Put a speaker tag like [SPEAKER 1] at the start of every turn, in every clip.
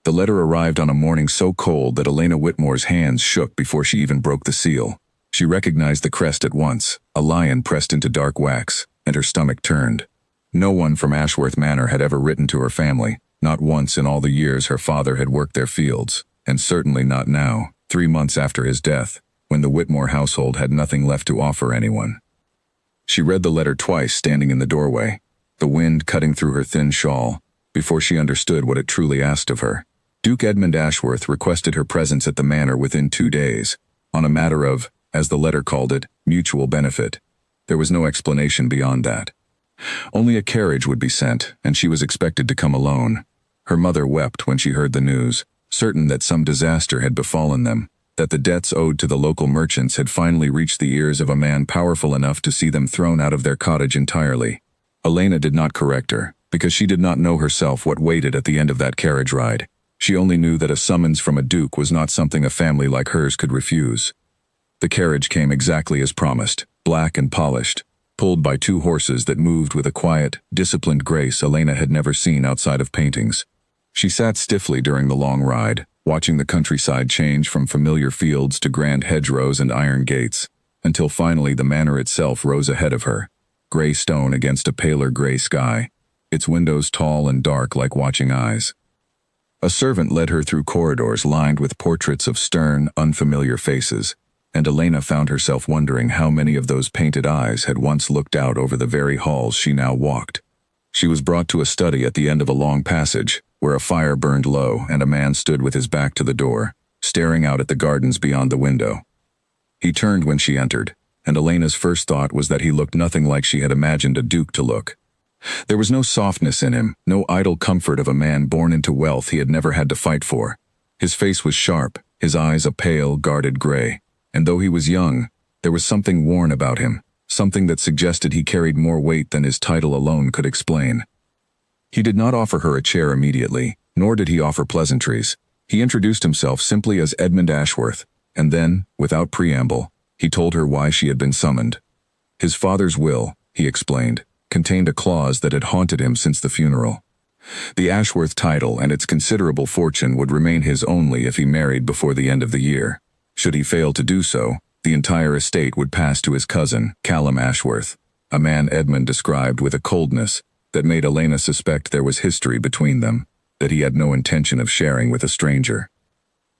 [SPEAKER 1] The letter arrived on a morning so cold that Elena Whitmore's hands shook before she even broke the seal. She recognized the crest at once, a lion pressed into dark wax, and her stomach turned. No one from Ashworth Manor had ever written to her family, not once in all the years her father had worked their fields, and certainly not now, 3 months after his death, when the Whitmore household had nothing left to offer anyone. She read the letter twice standing in the doorway, the wind cutting through her thin shawl, before she understood what it truly asked of her. Duke Edmund Ashworth requested her presence at the manor within 2 days, on a matter of, as the letter called it, mutual benefit. There was no explanation beyond that. Only a carriage would be sent, and she was expected to come alone. Her mother wept when she heard the news, certain that some disaster had befallen them, that the debts owed to the local merchants had finally reached the ears of a man powerful enough to see them thrown out of their cottage entirely. Elena did not correct her, because she did not know herself what waited at the end of that carriage ride. She only knew that a summons from a duke was not something a family like hers could refuse. The carriage came exactly as promised, black and polished, pulled by 2 horses that moved with a quiet, disciplined grace Elena had never seen outside of paintings. She sat stiffly during the long ride, watching the countryside change from familiar fields to grand hedgerows and iron gates, until finally the manor itself rose ahead of her, gray stone against a paler gray sky, its windows tall and dark like watching eyes. A servant led her through corridors lined with portraits of stern, unfamiliar faces, and Elena found herself wondering how many of those painted eyes had once looked out over the very halls she now walked. She was brought to a study at the end of a long passage, where a fire burned low and a man stood with his back to the door, staring out at the gardens beyond the window. He turned when she entered, and Elena's first thought was that he looked nothing like she had imagined a duke to look. There was no softness in him, no idle comfort of a man born into wealth he had never had to fight for. His face was sharp, his eyes a pale, guarded gray, and though he was young, there was something worn about him, something that suggested he carried more weight than his title alone could explain. He did not offer her a chair immediately, nor did he offer pleasantries. He introduced himself simply as Edmund Ashworth, and then, without preamble, he told her why she had been summoned. His father's will, he explained, contained a clause that had haunted him since the funeral. The Ashworth title and its considerable fortune would remain his only if he married before the end of the year. Should he fail to do so, the entire estate would pass to his cousin, Callum Ashworth, a man Edmund described with a coldness that made Elena suspect there was history between them, that he had no intention of sharing with a stranger.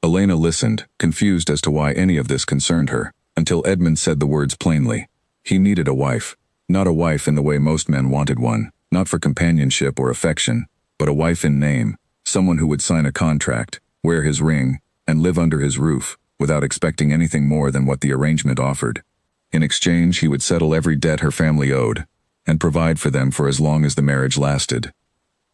[SPEAKER 1] Elena listened, confused as to why any of this concerned her, until Edmund said the words plainly. He needed a wife. Not a wife in the way most men wanted one, not for companionship or affection, but a wife in name, someone who would sign a contract, wear his ring, and live under his roof, without expecting anything more than what the arrangement offered. In exchange, he would settle every debt her family owed, and provide for them for as long as the marriage lasted.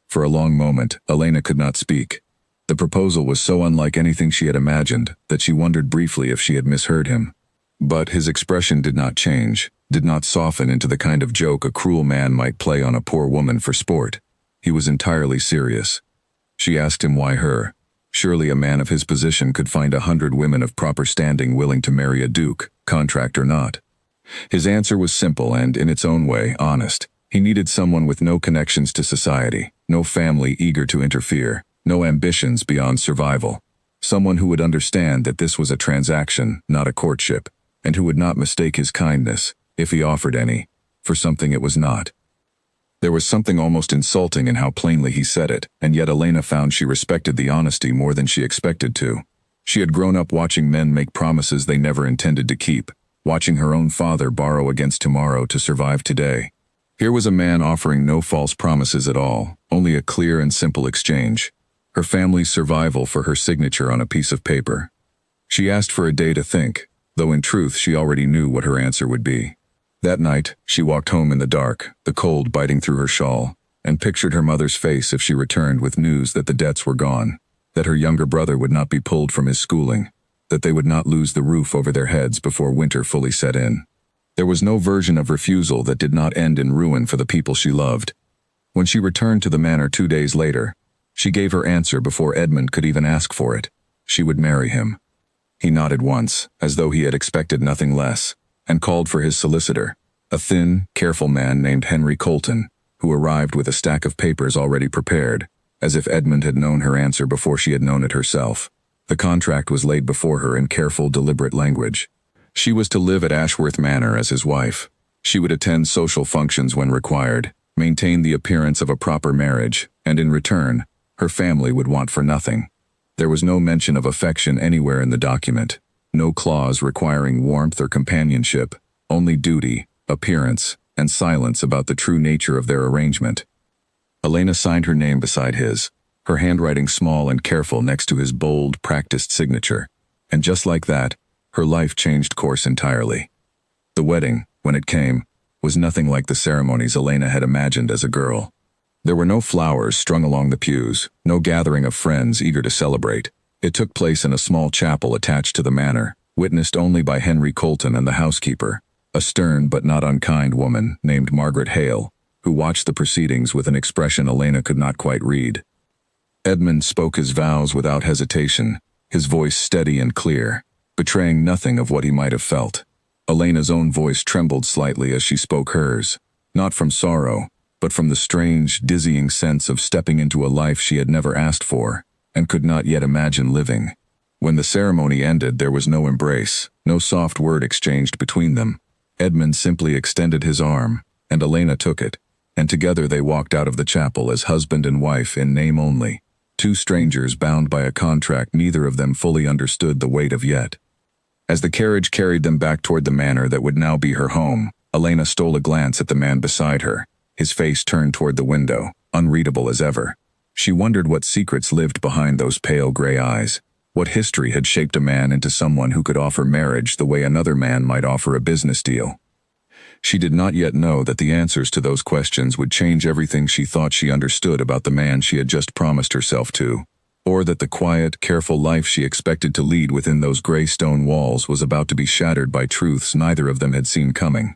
[SPEAKER 1] For a long moment, Elena could not speak. The proposal was so unlike anything she had imagined that she wondered briefly if she had misheard him. But his expression did not change, did not soften into the kind of joke a cruel man might play on a poor woman for sport. He was entirely serious. She asked him why her. Surely a man of his position could find 100 women of proper standing willing to marry a duke, contract or not. His answer was simple and, in its own way, honest. He needed someone with no connections to society, no family eager to interfere, no ambitions beyond survival. Someone who would understand that this was a transaction, not a courtship, and who would not mistake his kindness, if he offered any, for something it was not. There was something almost insulting in how plainly he said it, and yet Elena found she respected the honesty more than she expected to. She had grown up watching men make promises they never intended to keep, watching her own father borrow against tomorrow to survive today. Here was a man offering no false promises at all, only a clear and simple exchange. Her family's survival for her signature on a piece of paper. She asked for a day to think, though in truth she already knew what her answer would be. That night, she walked home in the dark, the cold biting through her shawl, and pictured her mother's face if she returned with news that the debts were gone, that her younger brother would not be pulled from his schooling, that they would not lose the roof over their heads before winter fully set in. There was no version of refusal that did not end in ruin for the people she loved. When she returned to the manor 2 days later, she gave her answer before Edmund could even ask for it. She would marry him. He nodded once, as though he had expected nothing less, and called for his solicitor, a thin, careful man named Henry Colton, who arrived with a stack of papers already prepared. as if Edmund had known her answer before she had known it herself. The contract was laid before her in careful, deliberate language. She was to live at Ashworth Manor as his wife. She would attend social functions when required, maintain the appearance of a proper marriage, and in return, her family would want for nothing. There was no mention of affection anywhere in the document, no clause requiring warmth or companionship, only duty, appearance, and silence about the true nature of their arrangement. Elena signed her name beside his, her handwriting small and careful next to his bold, practiced signature, and just like that, her life changed course entirely. The wedding, when it came, was nothing like the ceremonies Elena had imagined as a girl. There were no flowers strung along the pews, no gathering of friends eager to celebrate. It took place in a small chapel attached to the manor, witnessed only by Henry Colton and the housekeeper, a stern but not unkind woman named Margaret Hale, who watched the proceedings with an expression Elena could not quite read. Edmund spoke his vows without hesitation, his voice steady and clear, betraying nothing of what he might have felt. Elena's own voice trembled slightly as she spoke hers, not from sorrow, but from the strange, dizzying sense of stepping into a life she had never asked for, and could not yet imagine living. When the ceremony ended, there was no embrace, no soft word exchanged between them. Edmund simply extended his arm, and Elena took it, and together they walked out of the chapel as husband and wife in name only, two strangers bound by a contract neither of them fully understood the weight of yet. As the carriage carried them back toward the manor that would now be her home, Elena stole a glance at the man beside her, his face turned toward the window, unreadable as ever. She wondered what secrets lived behind those pale gray eyes, what history had shaped a man into someone who could offer marriage the way another man might offer a business deal. She did not yet know that the answers to those questions would change everything she thought she understood about the man she had just promised herself to, or that the quiet, careful life she expected to lead within those gray stone walls was about to be shattered by truths neither of them had seen coming.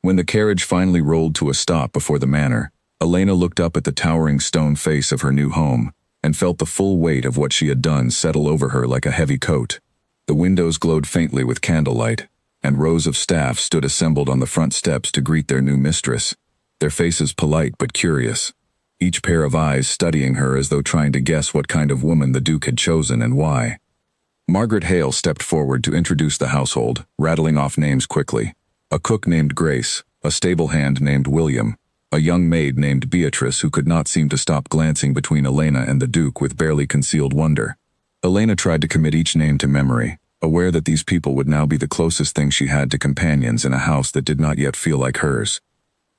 [SPEAKER 1] When the carriage finally rolled to a stop before the manor, Elena looked up at the towering stone face of her new home, and felt the full weight of what she had done settle over her like a heavy coat. The windows glowed faintly with candlelight, and rows of staff stood assembled on the front steps to greet their new mistress, their faces polite but curious, each pair of eyes studying her as though trying to guess what kind of woman the Duke had chosen and why. Margaret Hale stepped forward to introduce the household, rattling off names quickly. A cook named Grace, a stable hand named William, a young maid named Beatrice who could not seem to stop glancing between Elena and the Duke with barely concealed wonder. Elena tried to commit each name to memory, aware that these people would now be the closest thing she had to companions in a house that did not yet feel like hers.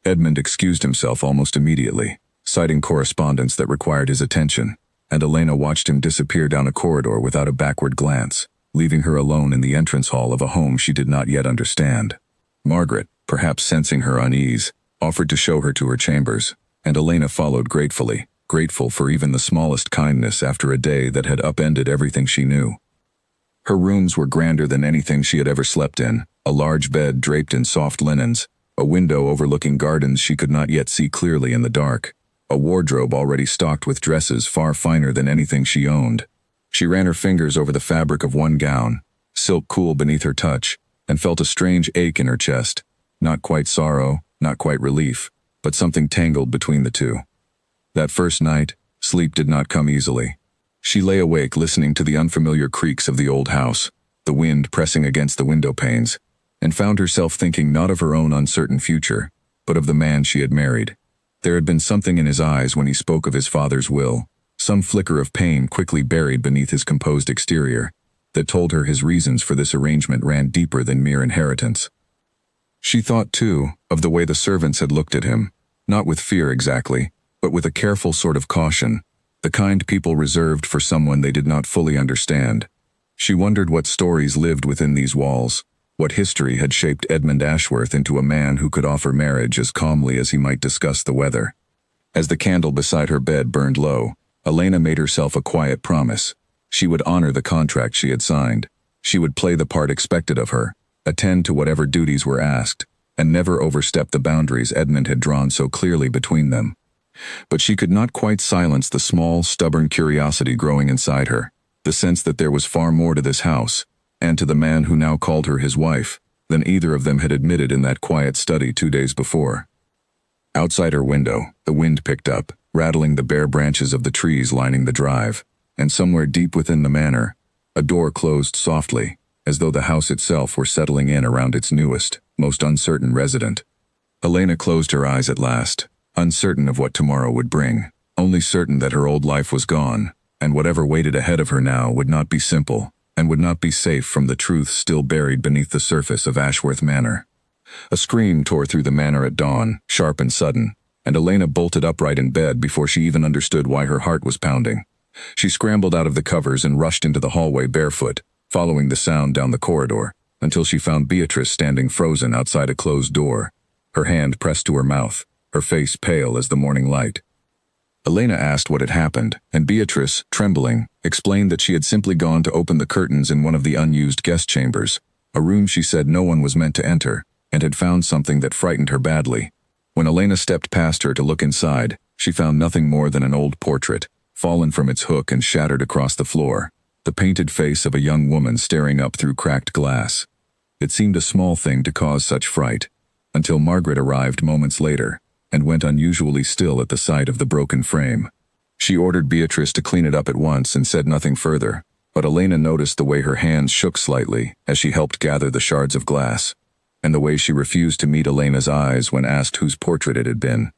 [SPEAKER 1] Edmund excused himself almost immediately, citing correspondence that required his attention, and Elena watched him disappear down a corridor without a backward glance, leaving her alone in the entrance hall of a home she did not yet understand. Margaret, perhaps sensing her unease, offered to show her to her chambers, and Elena followed gratefully, grateful for even the smallest kindness after a day that had upended everything she knew. Her rooms were grander than anything she had ever slept in, a large bed draped in soft linens, a window overlooking gardens she could not yet see clearly in the dark, a wardrobe already stocked with dresses far finer than anything she owned. She ran her fingers over the fabric of one gown, silk cool beneath her touch, and felt a strange ache in her chest, not quite sorrow, not quite relief, but something tangled between the two. That first night, sleep did not come easily. She lay awake listening to the unfamiliar creaks of the old house, the wind pressing against the window panes, and found herself thinking not of her own uncertain future, but of the man she had married. There had been something in his eyes when he spoke of his father's will, some flicker of pain quickly buried beneath his composed exterior, that told her his reasons for this arrangement ran deeper than mere inheritance. She thought, too, of the way the servants had looked at him, not with fear exactly, but with a careful sort of caution, the kind people reserved for someone they did not fully understand. She wondered what stories lived within these walls, what history had shaped Edmund Ashworth into a man who could offer marriage as calmly as he might discuss the weather. As the candle beside her bed burned low, Elena made herself a quiet promise. She would honor the contract she had signed. She would play the part expected of her, attend to whatever duties were asked, and never overstep the boundaries Edmund had drawn so clearly between them. But she could not quite silence the small, stubborn curiosity growing inside her, the sense that there was far more to this house, and to the man who now called her his wife, than either of them had admitted in that quiet study 2 days before. Outside her window, the wind picked up, rattling the bare branches of the trees lining the drive, and somewhere deep within the manor, a door closed softly, as though the house itself were settling in around its newest, most uncertain resident. Elena closed her eyes at last, uncertain of what tomorrow would bring, only certain that her old life was gone, and whatever waited ahead of her now would not be simple, and would not be safe from the truth still buried beneath the surface of Ashworth Manor. A scream tore through the manor at dawn, sharp and sudden, and Elena bolted upright in bed before she even understood why her heart was pounding. She scrambled out of the covers and rushed into the hallway barefoot, following the sound down the corridor, until she found Beatrice standing frozen outside a closed door, her hand pressed to her mouth, her face pale as the morning light. Elena asked what had happened, and Beatrice, trembling, explained that she had simply gone to open the curtains in one of the unused guest chambers, a room she said no one was meant to enter, and had found something that frightened her badly. When Elena stepped past her to look inside, she found nothing more than an old portrait, fallen from its hook and shattered across the floor, the painted face of a young woman staring up through cracked glass. It seemed a small thing to cause such fright, until Margaret arrived moments later, and went unusually still at the sight of the broken frame. She ordered Beatrice to clean it up at once and said nothing further, but Elena noticed the way her hands shook slightly as she helped gather the shards of glass, and the way she refused to meet Elena's eyes when asked whose portrait it had been.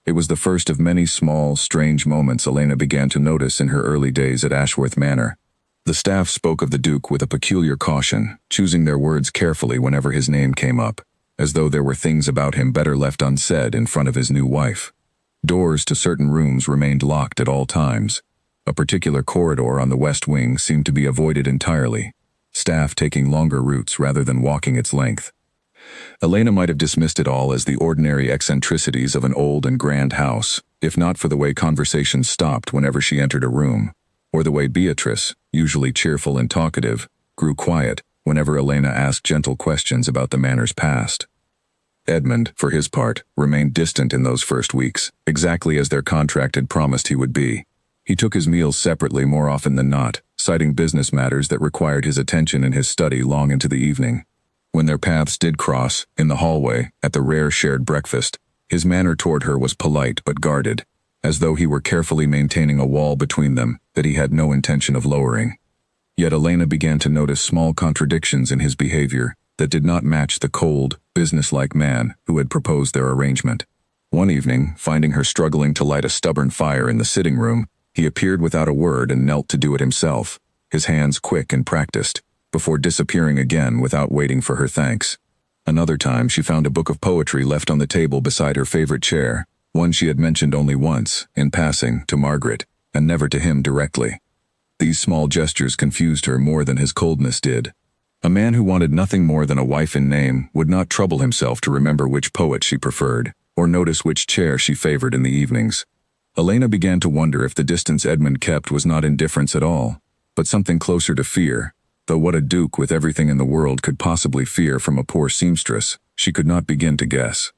[SPEAKER 1] It was the first of many small, strange moments Elena began to notice in her early days at Ashworth Manor. The staff spoke of the Duke with a peculiar caution, choosing their words carefully whenever his name came up, as though there were things about him better left unsaid in front of his new wife. Doors to certain rooms remained locked at all times. A particular corridor on the west wing seemed to be avoided entirely, staff taking longer routes rather than walking its length. Elena might have dismissed it all as the ordinary eccentricities of an old and grand house, if not for the way conversation stopped whenever she entered a room, or the way Beatrice, usually cheerful and talkative, grew quiet whenever Elena asked gentle questions about the manor's past. Edmund, for his part, remained distant in those first weeks, exactly as their contract had promised he would be. He took his meals separately more often than not, citing business matters that required his attention in his study long into the evening. When their paths did cross, in the hallway, at the rare shared breakfast, his manner toward her was polite but guarded, as though he were carefully maintaining a wall between them that he had no intention of lowering. Yet Elena began to notice small contradictions in his behavior that did not match the cold, businesslike man who had proposed their arrangement. One evening, finding her struggling to light a stubborn fire in the sitting room, he appeared without a word and knelt to do it himself, his hands quick and practiced, before disappearing again without waiting for her thanks. Another time she found a book of poetry left on the table beside her favorite chair, one she had mentioned only once, in passing, to Margaret, and never to him directly. These small gestures confused her more than his coldness did. A man who wanted nothing more than a wife in name would not trouble himself to remember which poet she preferred, or notice which chair she favored in the evenings. Elena began to wonder if the distance Edmund kept was not indifference at all, but something closer to fear, though what a duke with everything in the world could possibly fear from a poor seamstress, she could not begin to guess.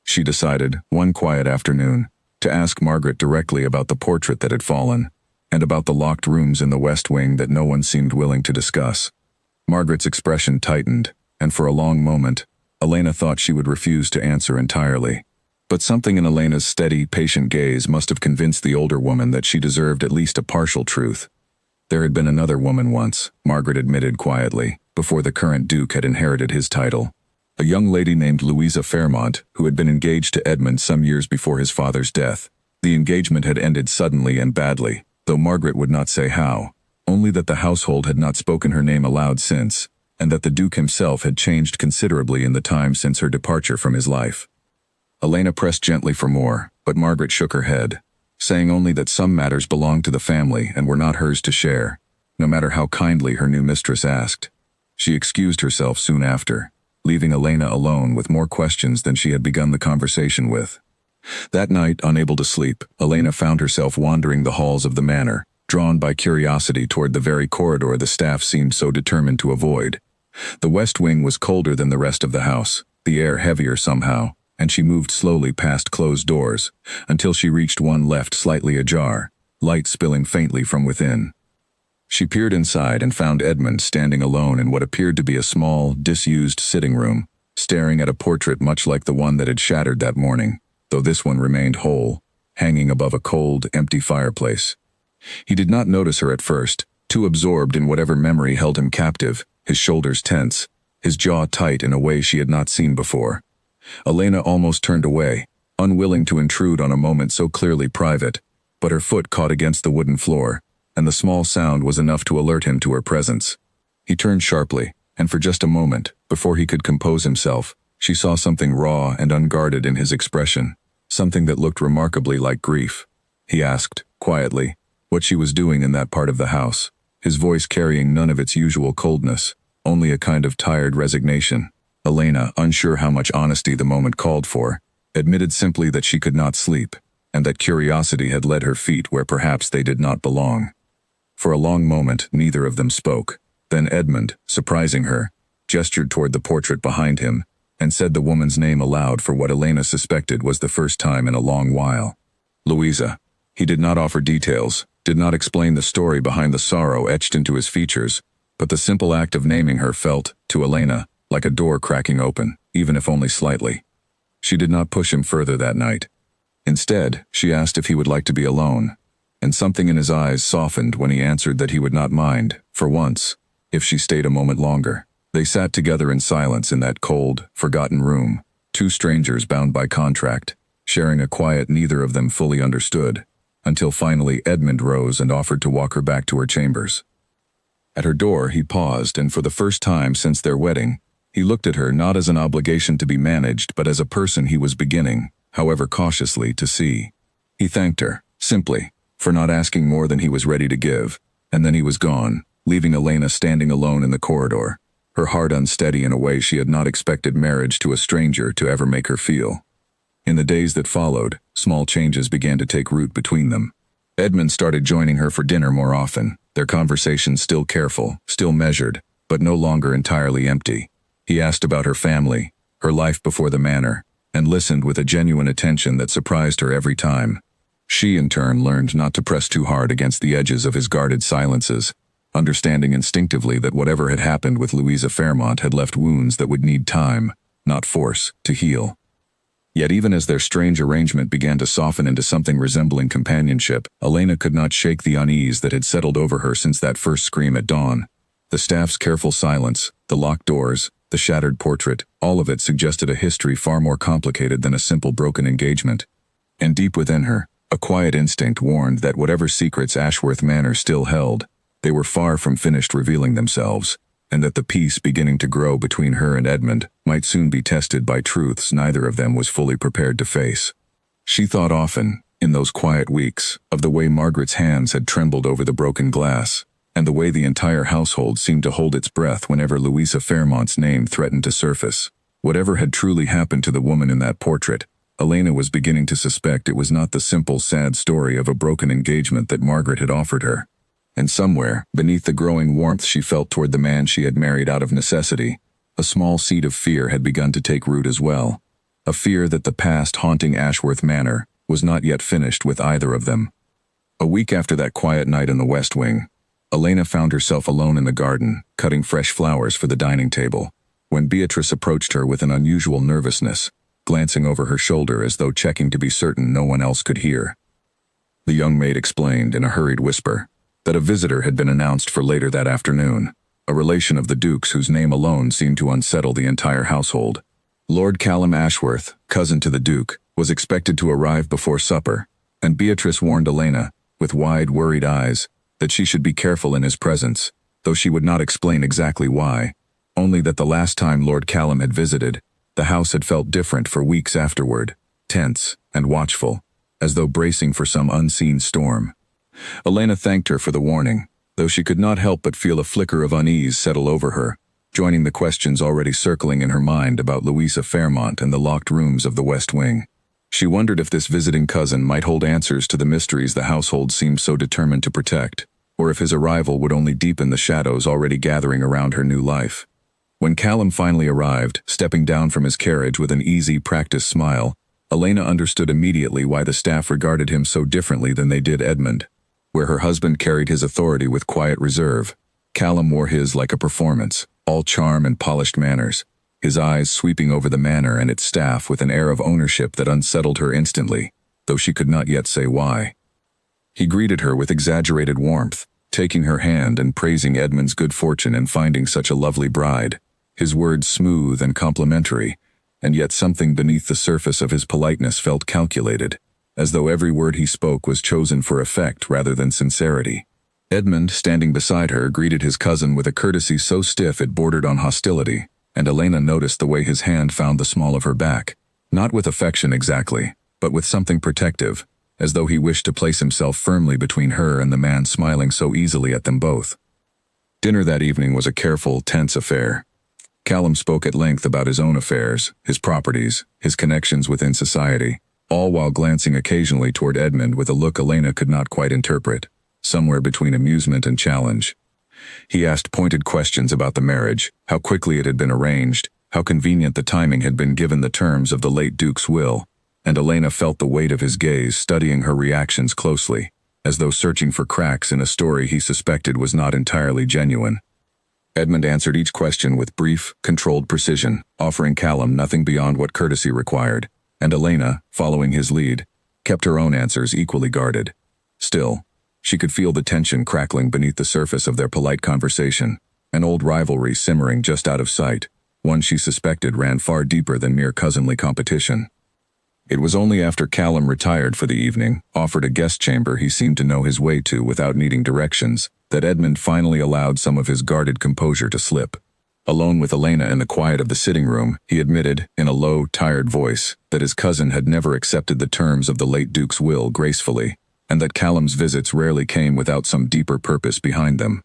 [SPEAKER 1] She decided, one quiet afternoon, to ask Margaret directly about the portrait that had fallen, and about the locked rooms in the west wing that no one seemed willing to discuss. Margaret's expression tightened, and for a long moment, Elena thought she would refuse to answer entirely. But something in Elena's steady, patient gaze must have convinced the older woman that she deserved at least a partial truth. There had been another woman once, Margaret admitted quietly, before the current Duke had inherited his title. A young lady named Louisa Fairmont, who had been engaged to Edmund some years before his father's death. The engagement had ended suddenly and badly, though Margaret would not say how, only that the household had not spoken her name aloud since, and that the Duke himself had changed considerably in the time since her departure from his life. Elena pressed gently for more, but Margaret shook her head, saying only that some matters belonged to the family and were not hers to share, no matter how kindly her new mistress asked. She excused herself soon after, leaving Elena alone with more questions than she had begun the conversation with. That night, unable to sleep, Elena found herself wandering the halls of the manor, drawn by curiosity toward the very corridor the staff seemed so determined to avoid. The west wing was colder than the rest of the house, the air heavier somehow, and she moved slowly past closed doors, until she reached one left slightly ajar, light spilling faintly from within. She peered inside and found Edmund standing alone in what appeared to be a small, disused sitting room, staring at a portrait much like the one that had shattered that morning, though this one remained whole. hanging above a cold, empty fireplace. He did not notice her at first, too absorbed in whatever memory held him captive, his shoulders tense, his jaw tight in a way she had not seen before. Elena almost turned away, unwilling to intrude on a moment so clearly private, but her foot caught against the wooden floor, and the small sound was enough to alert him to her presence. He turned sharply, and for just a moment, before he could compose himself, she saw something raw and unguarded in his expression, something that looked remarkably like grief. He asked, quietly, what she was doing in that part of the house, his voice carrying none of its usual coldness, only a kind of tired resignation. Elena, unsure how much honesty the moment called for, admitted simply that she could not sleep, and that curiosity had led her feet where perhaps they did not belong. For a long moment, neither of them spoke. Then Edmund, surprising her, gestured toward the portrait behind him, and said the woman's name aloud for what Elena suspected was the first time in a long while. Louisa. He did not offer details, did not explain the story behind the sorrow etched into his features, but the simple act of naming her felt, to Elena, like a door cracking open, even if only slightly. She did not push him further that night. Instead, she asked if he would like to be alone, and something in his eyes softened when he answered that he would not mind, for once, if she stayed a moment longer. They sat together in silence in that cold, forgotten room, two strangers bound by contract, sharing a quiet neither of them fully understood, until finally Edmund rose and offered to walk her back to her chambers. At her door he paused, and for the first time since their wedding, he looked at her not as an obligation to be managed but as a person he was beginning, however cautiously, to see. He thanked her, simply, for not asking more than he was ready to give, and then he was gone, leaving Elena standing alone in the corridor, her heart unsteady in a way she had not expected marriage to a stranger to ever make her feel. In the days that followed, small changes began to take root between them. Edmund started joining her for dinner more often, their conversations still careful, still measured, but no longer entirely empty. He asked about her family, her life before the manor, and listened with a genuine attention that surprised her every time. She, in turn, learned not to press too hard against the edges of his guarded silences, understanding instinctively that whatever had happened with Louisa Fairmont had left wounds that would need time, not force, to heal. Yet even as their strange arrangement began to soften into something resembling companionship, Elena could not shake the unease that had settled over her since that first scream at dawn. The staff's careful silence, the locked doors, the shattered portrait, all of it suggested a history far more complicated than a simple broken engagement. And deep within her, a quiet instinct warned that whatever secrets Ashworth Manor still held, they were far from finished revealing themselves, and that the peace beginning to grow between her and Edmund might soon be tested by truths neither of them was fully prepared to face. She thought often, in those quiet weeks, of the way Margaret's hands had trembled over the broken glass, and the way the entire household seemed to hold its breath whenever Louisa Fairmont's name threatened to surface. Whatever had truly happened to the woman in that portrait, Elena was beginning to suspect it was not the simple, sad story of a broken engagement that Margaret had offered her. And somewhere, beneath the growing warmth she felt toward the man she had married out of necessity, a small seed of fear had begun to take root as well. A fear that the past haunting Ashworth Manor was not yet finished with either of them. A week after that quiet night in the West Wing, Elena found herself alone in the garden, cutting fresh flowers for the dining table, when Beatrice approached her with an unusual nervousness, glancing over her shoulder as though checking to be certain no one else could hear. The young maid explained in a hurried whisper that a visitor had been announced for later that afternoon, a relation of the Duke's whose name alone seemed to unsettle the entire household. Lord Callum Ashworth, cousin to the Duke, was expected to arrive before supper, and Beatrice warned Elena, with wide, worried eyes, that she should be careful in his presence, though she would not explain exactly why, only that the last time Lord Callum had visited, the house had felt different for weeks afterward, tense and watchful, as though bracing for some unseen storm. Elena thanked her for the warning, though she could not help but feel a flicker of unease settle over her, joining the questions already circling in her mind about Louisa Fairmont and the locked rooms of the West Wing. She wondered if this visiting cousin might hold answers to the mysteries the household seemed so determined to protect, or if his arrival would only deepen the shadows already gathering around her new life. When Callum finally arrived, stepping down from his carriage with an easy, practiced smile, Elena understood immediately why the staff regarded him so differently than they did Edmund. Where her husband carried his authority with quiet reserve, Callum wore his like a performance, all charm and polished manners, his eyes sweeping over the manor and its staff with an air of ownership that unsettled her instantly. though she could not yet say why. He greeted her with exaggerated warmth, taking her hand and praising Edmund's good fortune in finding such a lovely bride, his words smooth and complimentary, and yet something beneath the surface of his politeness felt calculated, as though every word he spoke was chosen for effect rather than sincerity. Edmund, standing beside her, greeted his cousin with a courtesy so stiff it bordered on hostility, and Elena noticed the way his hand found the small of her back, not with affection exactly, but with something protective, as though he wished to place himself firmly between her and the man smiling so easily at them both. Dinner that evening was a careful, tense affair. Callum spoke at length about his own affairs, his properties, his connections within society, all while glancing occasionally toward Edmund with a look Elena could not quite interpret, somewhere between amusement and challenge. He asked pointed questions about the marriage, how quickly it had been arranged, how convenient the timing had been given the terms of the late Duke's will, and Elena felt the weight of his gaze, studying her reactions closely, as though searching for cracks in a story he suspected was not entirely genuine. Edmund answered each question with brief, controlled precision, offering Callum nothing beyond what courtesy required, and Elena, following his lead, kept her own answers equally guarded. Still, she could feel the tension crackling beneath the surface of their polite conversation, an old rivalry simmering just out of sight, one she suspected ran far deeper than mere cousinly competition. It was only after Callum retired for the evening, offered a guest chamber he seemed to know his way to without needing directions, that Edmund finally allowed some of his guarded composure to slip. Alone with Elena in the quiet of the sitting room, he admitted, in a low, tired voice, that his cousin had never accepted the terms of the late Duke's will gracefully, and that Callum's visits rarely came without some deeper purpose behind them.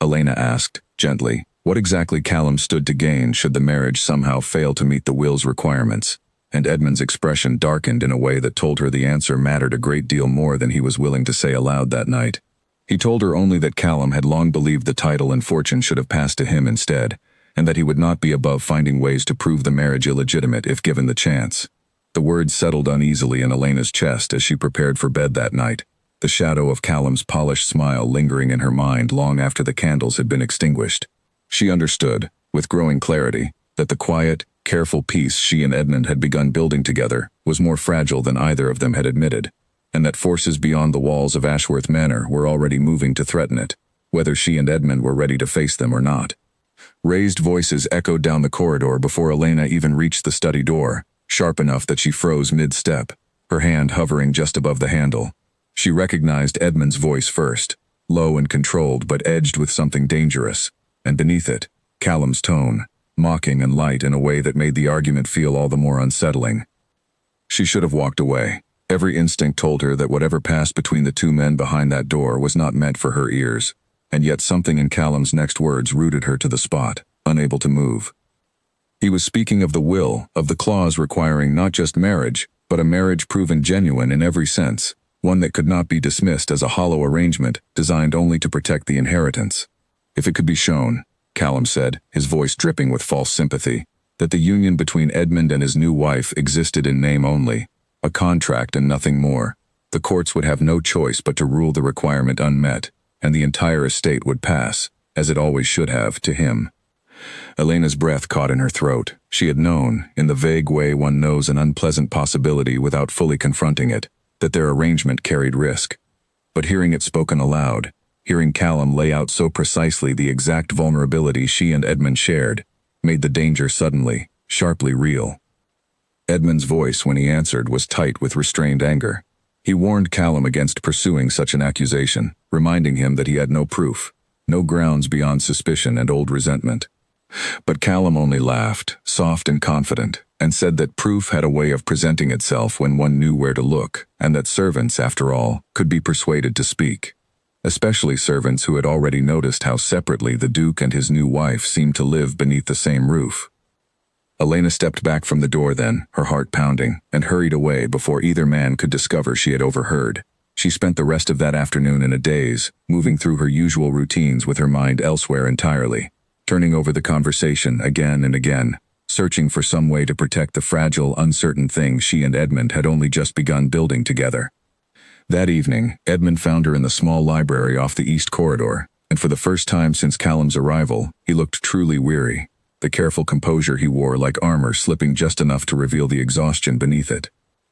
[SPEAKER 1] Elena asked, gently, what exactly Callum stood to gain should the marriage somehow fail to meet the will's requirements, and Edmund's expression darkened in a way that told her the answer mattered a great deal more than he was willing to say aloud that night. He told her only that Callum had long believed the title and fortune should have passed to him instead, and that he would not be above finding ways to prove the marriage illegitimate if given the chance. The words settled uneasily in Elena's chest as she prepared for bed that night, the shadow of Callum's polished smile lingering in her mind long after the candles had been extinguished. She understood, with growing clarity, that the quiet, careful peace she and Edmund had begun building together was more fragile than either of them had admitted, and that forces beyond the walls of Ashworth Manor were already moving to threaten it, whether she and Edmund were ready to face them or not. Raised voices echoed down the corridor before Elena even reached the study door, sharp enough that she froze mid-step, her hand hovering just above the handle. She recognized Edmund's voice first, low and controlled but edged with something dangerous, and beneath it, Callum's tone, mocking and light in a way that made the argument feel all the more unsettling. She should have walked away. Every instinct told her that whatever passed between the two men behind that door was not meant for her ears, and yet something in Callum's next words rooted her to the spot, unable to move. He was speaking of the will, of the clause requiring not just marriage, but a marriage proven genuine in every sense, one that could not be dismissed as a hollow arrangement designed only to protect the inheritance. If it could be shown, Callum said, his voice dripping with false sympathy, that the union between Edmund and his new wife existed in name only, a contract and nothing more, the courts would have no choice but to rule the requirement unmet, and the entire estate would pass, as it always should have, to him. Elena's breath caught in her throat. She had known, in the vague way one knows an unpleasant possibility without fully confronting it, that their arrangement carried risk. But hearing it spoken aloud, hearing Callum lay out so precisely the exact vulnerability she and Edmund shared, made the danger suddenly, sharply real. Edmund's voice, when he answered, was tight with restrained anger. He warned Callum against pursuing such an accusation, reminding him that he had no proof, no grounds beyond suspicion and old resentment. But Callum only laughed, soft and confident, and said that proof had a way of presenting itself when one knew where to look, and that servants, after all, could be persuaded to speak. Especially servants who had already noticed how separately the Duke and his new wife seemed to live beneath the same roof. Elena stepped back from the door then, her heart pounding, and hurried away before either man could discover she had overheard. She spent the rest of that afternoon in a daze, moving through her usual routines with her mind elsewhere entirely, turning over the conversation again and again, searching for some way to protect the fragile, uncertain thing she and Edmund had only just begun building together. That evening, Edmund found her in the small library off the east corridor, and for the first time since Callum's arrival, he looked truly weary, the careful composure he wore like armor slipping just enough to reveal the exhaustion beneath it.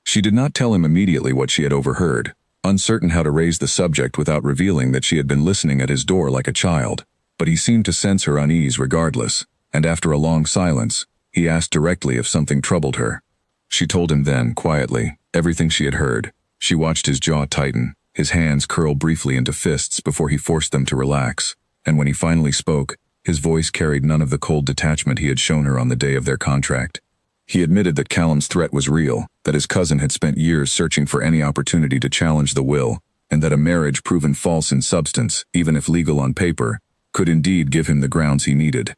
[SPEAKER 1] She did not tell him immediately what she had overheard, uncertain how to raise the subject without revealing that she had been listening at his door like a child, but he seemed to sense her unease regardless, and after a long silence, he asked directly if something troubled her. She told him then, quietly, everything she had heard. She watched his jaw tighten, his hands curl briefly into fists before he forced them to relax, and when he finally spoke, his voice carried none of the cold detachment he had shown her on the day of their contract. He admitted that Callum's threat was real, that his cousin had spent years searching for any opportunity to challenge the will, and that a marriage proven false in substance, even if legal on paper, could indeed give him the grounds he needed.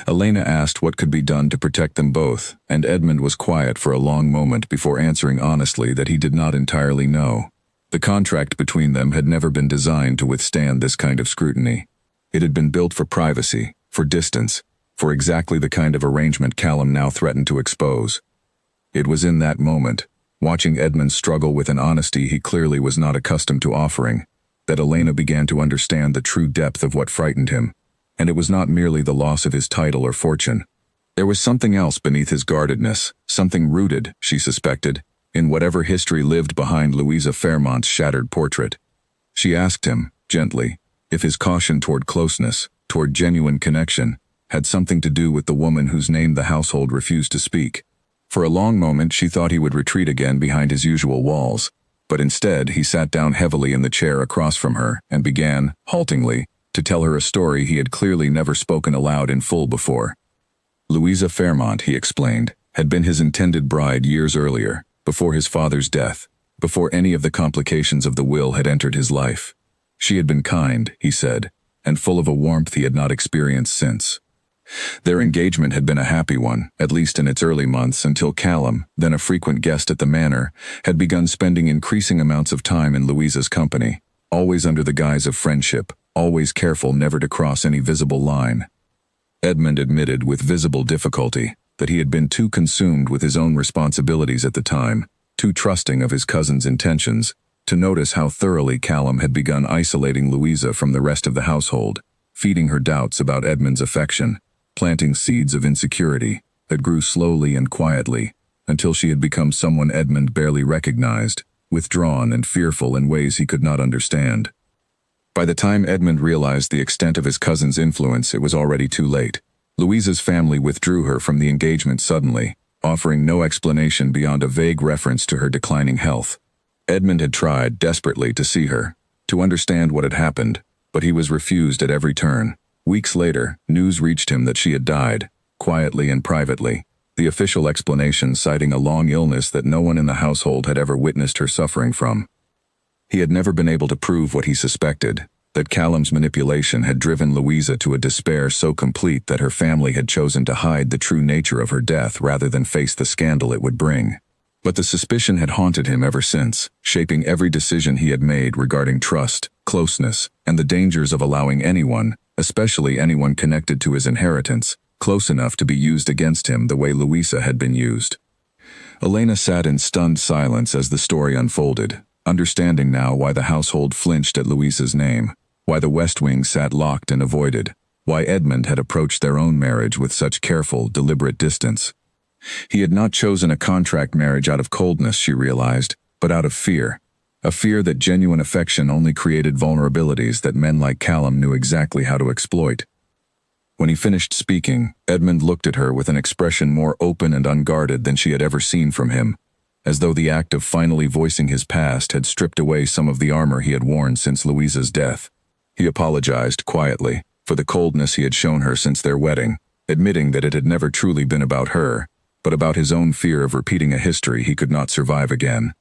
[SPEAKER 1] Elena asked what could be done to protect them both, and Edmund was quiet for a long moment before answering honestly that he did not entirely know. The contract between them had never been designed to withstand this kind of scrutiny. It had been built for privacy, for distance, for exactly the kind of arrangement Callum now threatened to expose. It was in that moment, watching Edmund struggle with an honesty he clearly was not accustomed to offering, that Elena began to understand the true depth of what frightened him. And it was not merely the loss of his title or fortune. There was something else beneath his guardedness, something rooted, she suspected, in whatever history lived behind Louisa Fairmont's shattered portrait. She asked him, gently, if his caution toward closeness, toward genuine connection, had something to do with the woman whose name the household refused to speak. For a long moment she thought he would retreat again behind his usual walls, but instead he sat down heavily in the chair across from her and began, haltingly, to tell her a story he had clearly never spoken aloud in full before. Louisa Fairmont, he explained, had been his intended bride years earlier, before his father's death, before any of the complications of the will had entered his life. She had been kind, he said, and full of a warmth he had not experienced since. Their engagement had been a happy one, at least in its early months, until Callum, then a frequent guest at the manor, had begun spending increasing amounts of time in Louisa's company, always under the guise of friendship, always careful never to cross any visible line. Edmund admitted with visible difficulty that he had been too consumed with his own responsibilities at the time, too trusting of his cousin's intentions, to notice how thoroughly Callum had begun isolating Louisa from the rest of the household, feeding her doubts about Edmund's affection, planting seeds of insecurity that grew slowly and quietly until she had become someone Edmund barely recognized, withdrawn and fearful in ways he could not understand. By the time Edmund realized the extent of his cousin's influence, it was already too late. Louisa's family withdrew her from the engagement suddenly, offering no explanation beyond a vague reference to her declining health. Edmund had tried desperately to see her, to understand what had happened, but he was refused at every turn. Weeks later, news reached him that she had died, quietly and privately, the official explanation citing a long illness that no one in the household had ever witnessed her suffering from. He had never been able to prove what he suspected, that Callum's manipulation had driven Louisa to a despair so complete that her family had chosen to hide the true nature of her death rather than face the scandal it would bring. But the suspicion had haunted him ever since, shaping every decision he had made regarding trust, closeness, and the dangers of allowing anyone, especially anyone connected to his inheritance, close enough to be used against him the way Louisa had been used. Elena sat in stunned silence as the story unfolded, understanding now why the household flinched at Louisa's name, why the West Wing sat locked and avoided, why Edmund had approached their own marriage with such careful, deliberate distance. He had not chosen a contract marriage out of coldness, she realized, but out of fear. A fear that genuine affection only created vulnerabilities that men like Callum knew exactly how to exploit. When he finished speaking, Edmund looked at her with an expression more open and unguarded than she had ever seen from him, as though the act of finally voicing his past had stripped away some of the armor he had worn since Louisa's death. He apologized, quietly, for the coldness he had shown her since their wedding, admitting that it had never truly been about her, but about his own fear of repeating a history he could not survive again.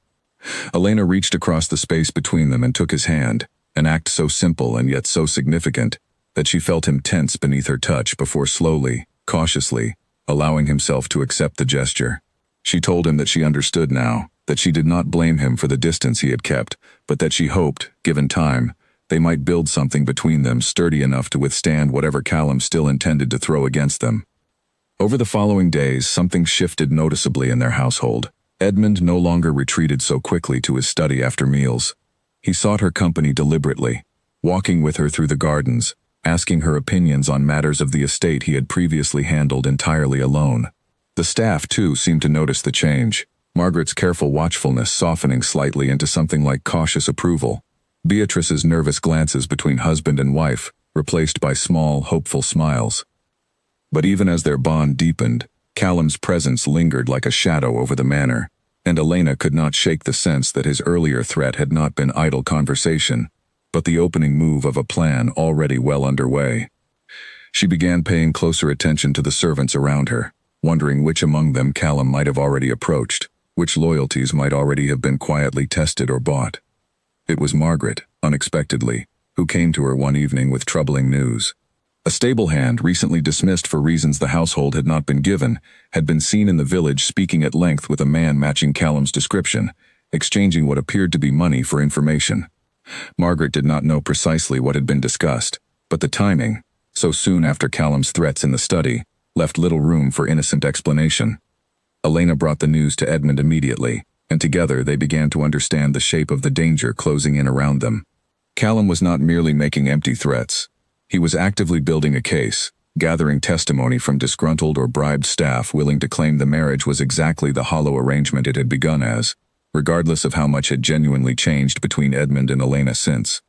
[SPEAKER 1] Elena reached across the space between them and took his hand, an act so simple and yet so significant that she felt him tense beneath her touch before slowly, cautiously, allowing himself to accept the gesture. She told him that she understood now, that she did not blame him for the distance he had kept, but that she hoped, given time, they might build something between them sturdy enough to withstand whatever Callum still intended to throw against them. Over the following days, something shifted noticeably in their household. Edmund no longer retreated so quickly to his study after meals. He sought her company deliberately, walking with her through the gardens, asking her opinions on matters of the estate he had previously handled entirely alone. The staff, too, seemed to notice the change. Margaret's careful watchfulness softening slightly into something like cautious approval. Beatrice's nervous glances between husband and wife, replaced by small, hopeful smiles. But even as their bond deepened, Callum's presence lingered like a shadow over the manor, and Elena could not shake the sense that his earlier threat had not been idle conversation, but the opening move of a plan already well underway. She began paying closer attention to the servants around her, wondering which among them Callum might have already approached, which loyalties might already have been quietly tested or bought. It was Margaret, unexpectedly, who came to her one evening with troubling news. A stable hand, recently dismissed for reasons the household had not been given, had been seen in the village speaking at length with a man matching Callum's description, exchanging what appeared to be money for information. Margaret did not know precisely what had been discussed, but the timing, so soon after Callum's threats in the study, left little room for innocent explanation. Elena brought the news to Edmund immediately, and together they began to understand the shape of the danger closing in around them. Callum was not merely making empty threats. He was actively building a case, gathering testimony from disgruntled or bribed staff willing to claim the marriage was exactly the hollow arrangement it had begun as, regardless of how much had genuinely changed between Edmund and Elena since.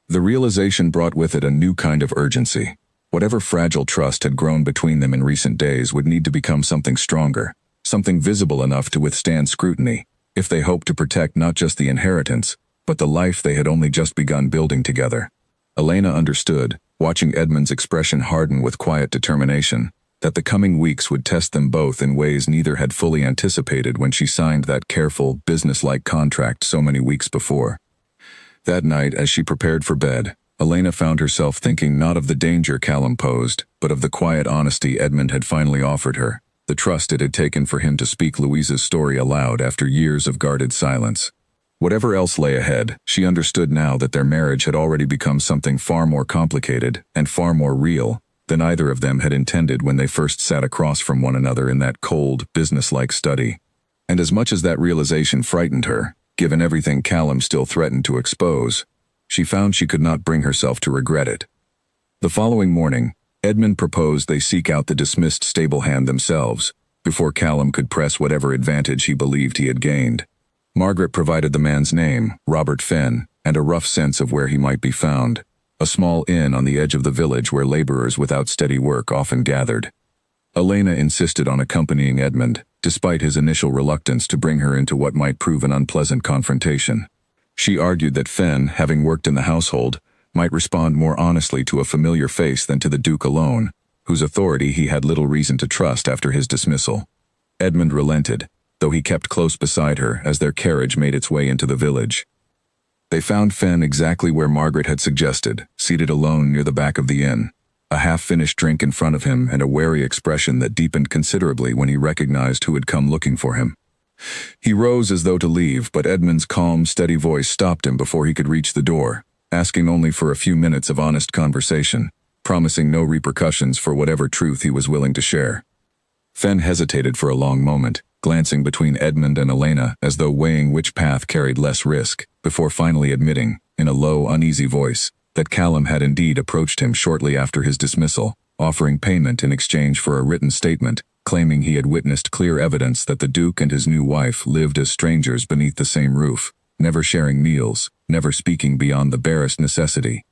[SPEAKER 1] The realization brought with it a new kind of urgency. Whatever fragile trust had grown between them in recent days would need to become something stronger, something visible enough to withstand scrutiny, if they hoped to protect not just the inheritance, but the life they had only just begun building together. Elena understood, watching Edmund's expression harden with quiet determination, that the coming weeks would test them both in ways neither had fully anticipated when she signed that careful, businesslike contract so many weeks before. That night, as she prepared for bed, Elena found herself thinking not of the danger Callum posed, but of the quiet honesty Edmund had finally offered her, the trust it had taken for him to speak Louise's story aloud after years of guarded silence. Whatever else lay ahead, she understood now that their marriage had already become something far more complicated and far more real than either of them had intended when they first sat across from one another in that cold, businesslike study. And as much as that realization frightened her, given everything Callum still threatened to expose, she found she could not bring herself to regret it. The following morning, Edmund proposed they seek out the dismissed stable hand themselves, before Callum could press whatever advantage he believed he had gained. Margaret provided the man's name, Robert Fenn, and a rough sense of where he might be found, a small inn on the edge of the village where laborers without steady work often gathered. Elena insisted on accompanying Edmund, despite his initial reluctance to bring her into what might prove an unpleasant confrontation. She argued that Fenn, having worked in the household, might respond more honestly to a familiar face than to the Duke alone, whose authority he had little reason to trust after his dismissal. Edmund relented, though he kept close beside her as their carriage made its way into the village. They found Fenn exactly where Margaret had suggested, seated alone near the back of the inn, a half-finished drink in front of him and a wary expression that deepened considerably when he recognized who had come looking for him. He rose as though to leave, but Edmund's calm, steady voice stopped him before he could reach the door, asking only for a few minutes of honest conversation, promising no repercussions for whatever truth he was willing to share. Fenn hesitated for a long moment, glancing between Edmund and Elena as though weighing which path carried less risk, before finally admitting, in a low, uneasy voice, that Callum had indeed approached him shortly after his dismissal, offering payment in exchange for a written statement, claiming he had witnessed clear evidence that the Duke and his new wife lived as strangers beneath the same roof, never sharing meals, never speaking beyond the barest necessity.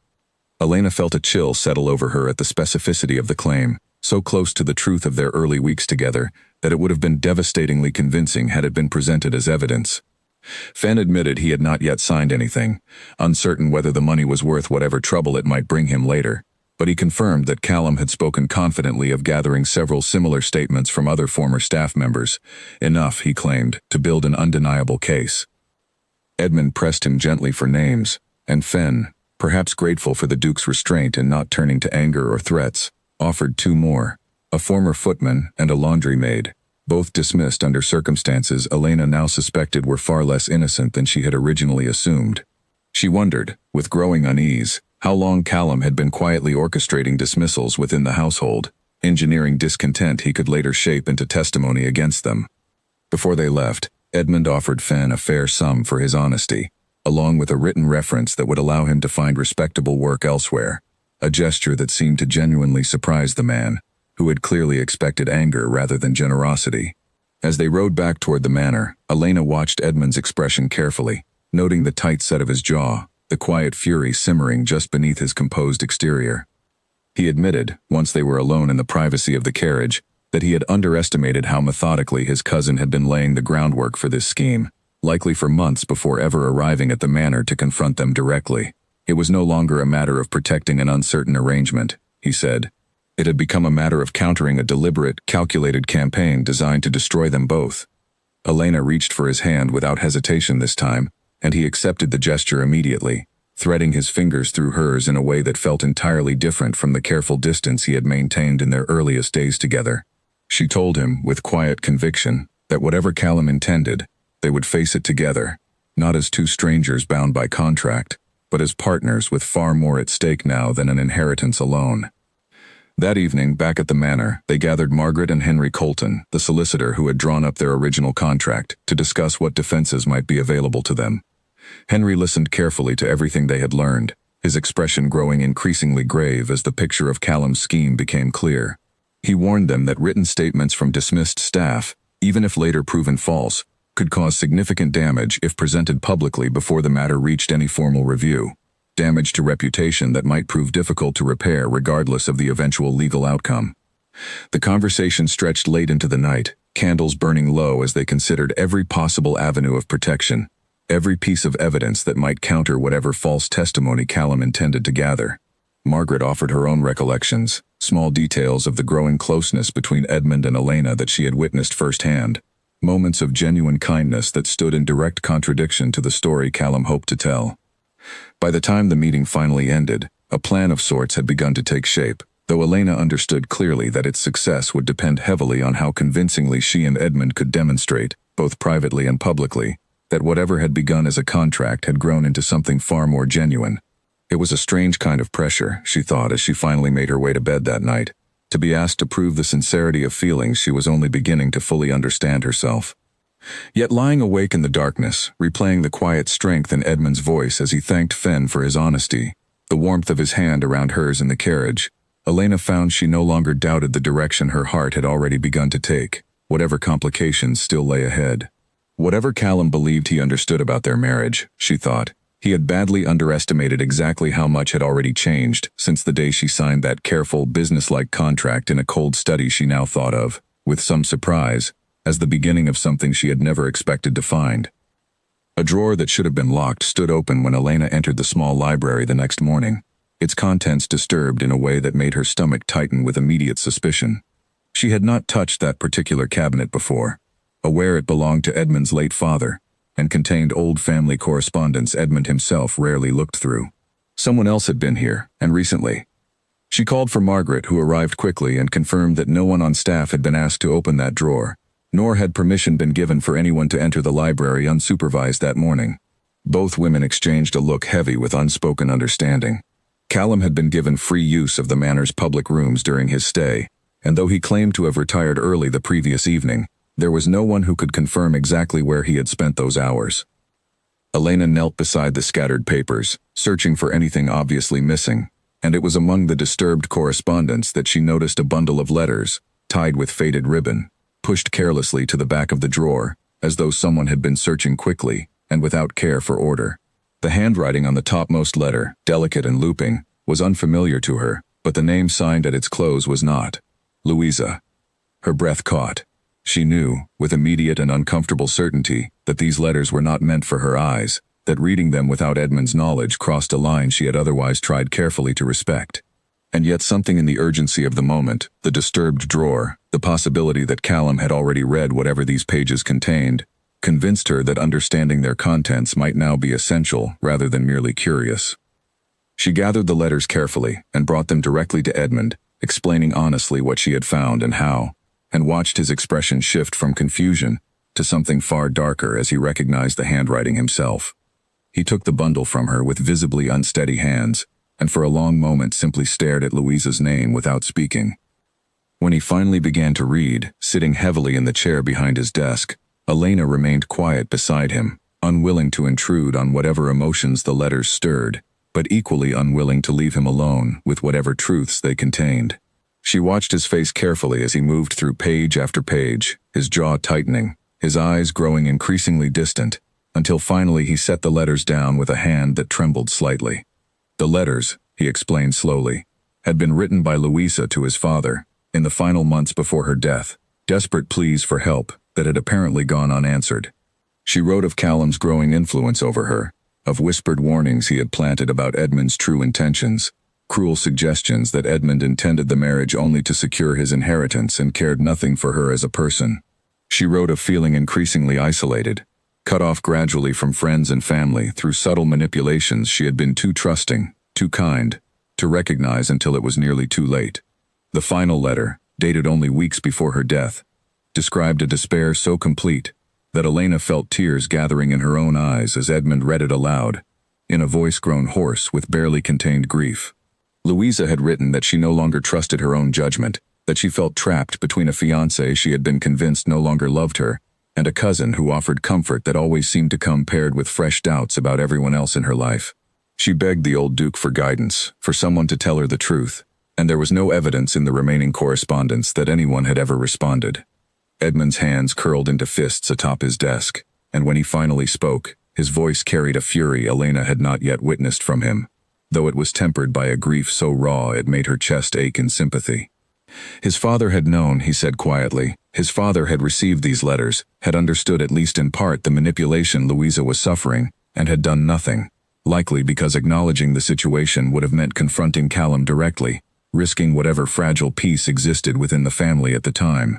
[SPEAKER 1] Elena felt a chill settle over her at the specificity of the claim, so close to the truth of their early weeks together that it would have been devastatingly convincing had it been presented as evidence. Fenn admitted he had not yet signed anything, uncertain whether the money was worth whatever trouble it might bring him later, but he confirmed that Callum had spoken confidently of gathering several similar statements from other former staff members, enough, he claimed, to build an undeniable case. Edmund pressed him gently for names, and Fenn, perhaps grateful for the Duke's restraint in not turning to anger or threats, offered two more, a former footman and a laundry maid, both dismissed under circumstances Elena now suspected were far less innocent than she had originally assumed. She wondered, with growing unease, how long Callum had been quietly orchestrating dismissals within the household, engineering discontent he could later shape into testimony against them. Before they left, Edmund offered Fenn a fair sum for his honesty, along with a written reference that would allow him to find respectable work elsewhere, a gesture that seemed to genuinely surprise the man, who had clearly expected anger rather than generosity. As they rode back toward the manor, Elena watched Edmund's expression carefully, noting the tight set of his jaw, the quiet fury simmering just beneath his composed exterior. He admitted, once they were alone in the privacy of the carriage, that he had underestimated how methodically his cousin had been laying the groundwork for this scheme, likely for months before ever arriving at the manor to confront them directly. It was no longer a matter of protecting an uncertain arrangement, he said. It had become a matter of countering a deliberate, calculated campaign designed to destroy them both. Elena reached for his hand without hesitation this time, and he accepted the gesture immediately, threading his fingers through hers in a way that felt entirely different from the careful distance he had maintained in their earliest days together. She told him, with quiet conviction, that whatever Callum intended, they would face it together, not as two strangers bound by contract, but as partners with far more at stake now than an inheritance alone. That evening, back at the manor, they gathered Margaret and Henry Colton, the solicitor who had drawn up their original contract, to discuss what defenses might be available to them. Henry listened carefully to everything they had learned, his expression growing increasingly grave as the picture of Callum's scheme became clear. He warned them that written statements from dismissed staff, even if later proven false, could cause significant damage if presented publicly before the matter reached any formal review. Damage to reputation that might prove difficult to repair regardless of the eventual legal outcome. The conversation stretched late into the night, candles burning low as they considered every possible avenue of protection, every piece of evidence that might counter whatever false testimony Callum intended to gather. Margaret offered her own recollections, small details of the growing closeness between Edmund and Elena that she had witnessed firsthand, moments of genuine kindness that stood in direct contradiction to the story Callum hoped to tell. By the time the meeting finally ended, a plan of sorts had begun to take shape, though Elena understood clearly that its success would depend heavily on how convincingly she and Edmund could demonstrate, both privately and publicly, that whatever had begun as a contract had grown into something far more genuine. It was a strange kind of pressure, she thought as she finally made her way to bed that night, to be asked to prove the sincerity of feelings she was only beginning to fully understand herself. Yet lying awake in the darkness, replaying the quiet strength in Edmund's voice as he thanked Fen for his honesty, the warmth of his hand around hers in the carriage, Elena found she no longer doubted the direction her heart had already begun to take, whatever complications still lay ahead. Whatever Callum believed he understood about their marriage, she thought, he had badly underestimated exactly how much had already changed since the day she signed that careful, businesslike contract in a cold study she now thought of, with some surprise, as the beginning of something she had never expected to find. A drawer that should have been locked stood open when Elena entered the small library the next morning, its contents disturbed in a way that made her stomach tighten with immediate suspicion. She had not touched that particular cabinet before, aware it belonged to Edmund's late father, and contained old family correspondence Edmund himself rarely looked through. Someone else had been here, and recently. She called for Margaret, who arrived quickly and confirmed that no one on staff had been asked to open that drawer, nor had permission been given for anyone to enter the library unsupervised that morning. Both women exchanged a look heavy with unspoken understanding. Callum had been given free use of the manor's public rooms during his stay, and though he claimed to have retired early the previous evening, there was no one who could confirm exactly where he had spent those hours. Elena knelt beside the scattered papers, searching for anything obviously missing, and it was among the disturbed correspondence that she noticed a bundle of letters, tied with faded ribbon, pushed carelessly to the back of the drawer, as though someone had been searching quickly and without care for order. The handwriting on the topmost letter, delicate and looping, was unfamiliar to her, but the name signed at its close was not. Louisa. Her breath caught. She knew, with immediate and uncomfortable certainty, that these letters were not meant for her eyes, that reading them without Edmund's knowledge crossed a line she had otherwise tried carefully to respect. And yet something in the urgency of the moment, the disturbed drawer, the possibility that Callum had already read whatever these pages contained, convinced her that understanding their contents might now be essential rather than merely curious. She gathered the letters carefully and brought them directly to Edmund, explaining honestly what she had found and how, and watched his expression shift from confusion to something far darker as he recognized the handwriting himself. He took the bundle from her with visibly unsteady hands, and for a long moment simply stared at Louisa's name without speaking. When he finally began to read, sitting heavily in the chair behind his desk, Elena remained quiet beside him, unwilling to intrude on whatever emotions the letters stirred, but equally unwilling to leave him alone with whatever truths they contained. She watched his face carefully as he moved through page after page, his jaw tightening, his eyes growing increasingly distant, until finally he set the letters down with a hand that trembled slightly. The letters, he explained slowly, had been written by Louisa to his father, in the final months before her death, desperate pleas for help that had apparently gone unanswered. She wrote of Callum's growing influence over her, of whispered warnings he had planted about Edmund's true intentions, cruel suggestions that Edmund intended the marriage only to secure his inheritance and cared nothing for her as a person. She wrote of feeling increasingly isolated, cut off gradually from friends and family through subtle manipulations she had been too trusting, too kind, to recognize until it was nearly too late. The final letter, dated only weeks before her death, described a despair so complete that Elena felt tears gathering in her own eyes as Edmund read it aloud, in a voice grown hoarse with barely contained grief. Louisa had written that she no longer trusted her own judgment, that she felt trapped between a fiancé she had been convinced no longer loved her, and a cousin who offered comfort that always seemed to come paired with fresh doubts about everyone else in her life. She begged the old Duke for guidance, for someone to tell her the truth, and there was no evidence in the remaining correspondence that anyone had ever responded. Edmund's hands curled into fists atop his desk, and when he finally spoke, his voice carried a fury Elena had not yet witnessed from him, though it was tempered by a grief so raw it made her chest ache in sympathy. His father had known, he said quietly. His father had received these letters, had understood at least in part the manipulation Louisa was suffering, and had done nothing, likely because acknowledging the situation would have meant confronting Callum directly, risking whatever fragile peace existed within the family at the time.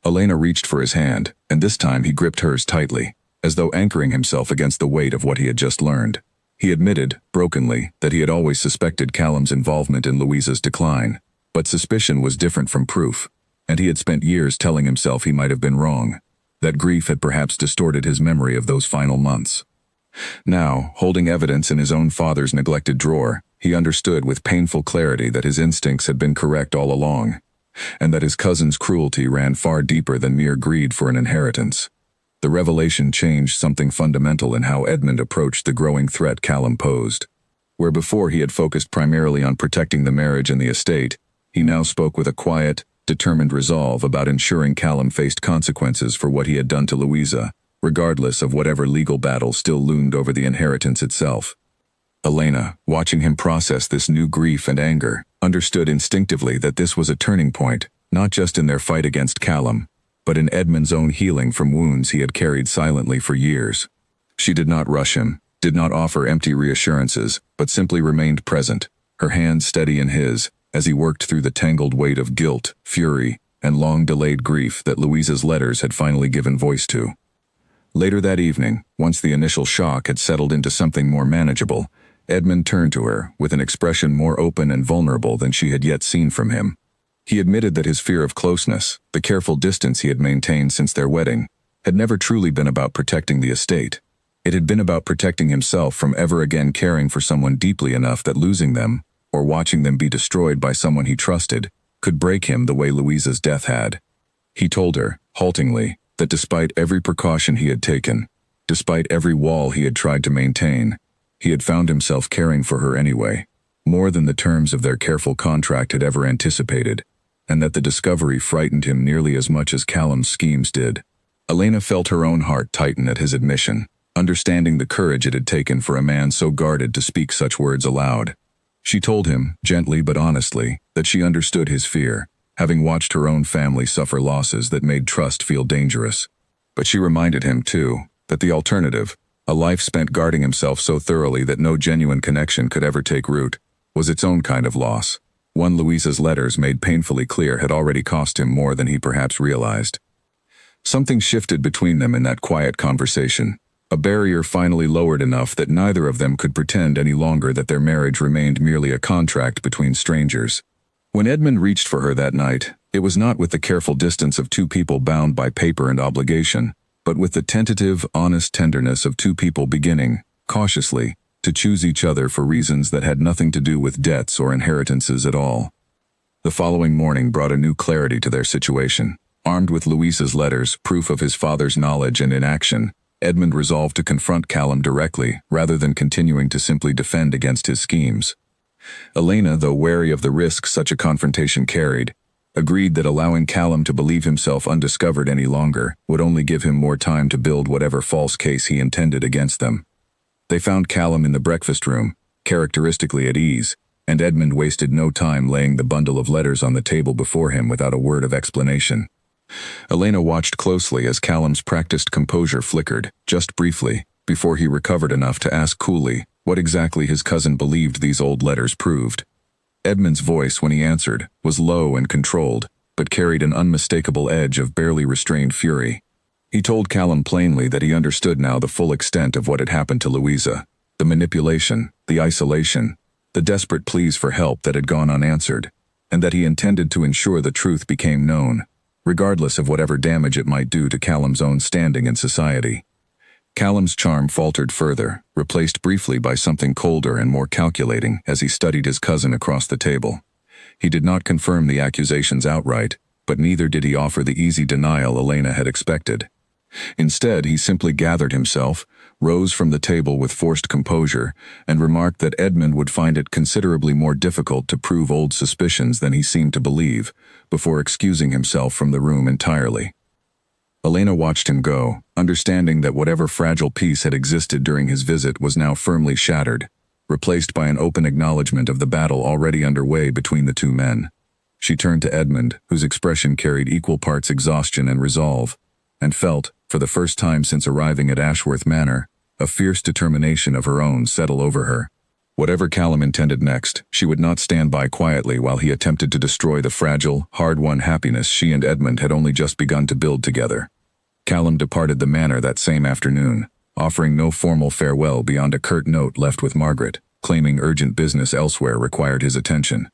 [SPEAKER 1] Elena reached for his hand, and this time he gripped hers tightly, as though anchoring himself against the weight of what he had just learned. He admitted, brokenly, that he had always suspected Callum's involvement in Louisa's decline, but suspicion was different from proof, and he had spent years telling himself he might have been wrong, that grief had perhaps distorted his memory of those final months. Now, holding evidence in his own father's neglected drawer, he understood with painful clarity that his instincts had been correct all along, and that his cousin's cruelty ran far deeper than mere greed for an inheritance. The revelation changed something fundamental in how Edmund approached the growing threat Callum posed. Where before he had focused primarily on protecting the marriage and the estate, he now spoke with a quiet, determined resolve about ensuring Callum faced consequences for what he had done to Louisa, regardless of whatever legal battle still loomed over the inheritance itself. Elena, watching him process this new grief and anger, understood instinctively that this was a turning point, not just in their fight against Callum, but in Edmund's own healing from wounds he had carried silently for years. She did not rush him, did not offer empty reassurances, but simply remained present, her hand steady in his, as he worked through the tangled weight of guilt, fury, and long-delayed grief that Louisa's letters had finally given voice to. Later that evening, once the initial shock had settled into something more manageable, Edmund turned to her with an expression more open and vulnerable than she had yet seen from him. He admitted that his fear of closeness, the careful distance he had maintained since their wedding, had never truly been about protecting the estate. It had been about protecting himself from ever again caring for someone deeply enough that losing them, or watching them be destroyed by someone he trusted, could break him the way Louisa's death had. He told her, haltingly, that despite every precaution he had taken, despite every wall he had tried to maintain, he had found himself caring for her anyway, more than the terms of their careful contract had ever anticipated, and that the discovery frightened him nearly as much as Callum's schemes did. Elena felt her own heart tighten at his admission, understanding the courage it had taken for a man so guarded to speak such words aloud. She told him, gently but honestly, that she understood his fear, having watched her own family suffer losses that made trust feel dangerous. But she reminded him, too, that the alternative, a life spent guarding himself so thoroughly that no genuine connection could ever take root, was its own kind of loss. One Louisa's letters made painfully clear had already cost him more than he perhaps realized. Something shifted between them in that quiet conversation. A barrier finally lowered enough that neither of them could pretend any longer that their marriage remained merely a contract between strangers. When Edmund reached for her that night, it was not with the careful distance of two people bound by paper and obligation, but with the tentative, honest tenderness of two people beginning, cautiously, to choose each other for reasons that had nothing to do with debts or inheritances at all. The following morning brought a new clarity to their situation. Armed with Louisa's letters, proof of his father's knowledge and inaction, Edmund resolved to confront Callum directly, rather than continuing to simply defend against his schemes. Elena, though wary of the risk such a confrontation carried, agreed that allowing Callum to believe himself undiscovered any longer would only give him more time to build whatever false case he intended against them. They found Callum in the breakfast room, characteristically at ease, and Edmund wasted no time laying the bundle of letters on the table before him without a word of explanation. Elena watched closely as Callum's practiced composure flickered, just briefly, before he recovered enough to ask coolly what exactly his cousin believed these old letters proved. Edmund's voice, when he answered, was low and controlled, but carried an unmistakable edge of barely restrained fury. He told Callum plainly that he understood now the full extent of what had happened to Louisa, the manipulation, the isolation, the desperate pleas for help that had gone unanswered, and that he intended to ensure the truth became known, regardless of whatever damage it might do to Callum's own standing in society. Callum's charm faltered further, replaced briefly by something colder and more calculating as he studied his cousin across the table. He did not confirm the accusations outright, but neither did he offer the easy denial Elena had expected. Instead, he simply gathered himself, rose from the table with forced composure, and remarked that Edmund would find it considerably more difficult to prove old suspicions than he seemed to believe, before excusing himself from the room entirely. Elena watched him go, understanding that whatever fragile peace had existed during his visit was now firmly shattered, replaced by an open acknowledgement of the battle already underway between the two men. She turned to Edmund, whose expression carried equal parts exhaustion and resolve, and felt, for the first time since arriving at Ashworth Manor, a fierce determination of her own settle over her. Whatever Callum intended next, she would not stand by quietly while he attempted to destroy the fragile, hard-won happiness she and Edmund had only just begun to build together. Callum departed the manor that same afternoon, offering no formal farewell beyond a curt note left with Margaret, claiming urgent business elsewhere required his attention.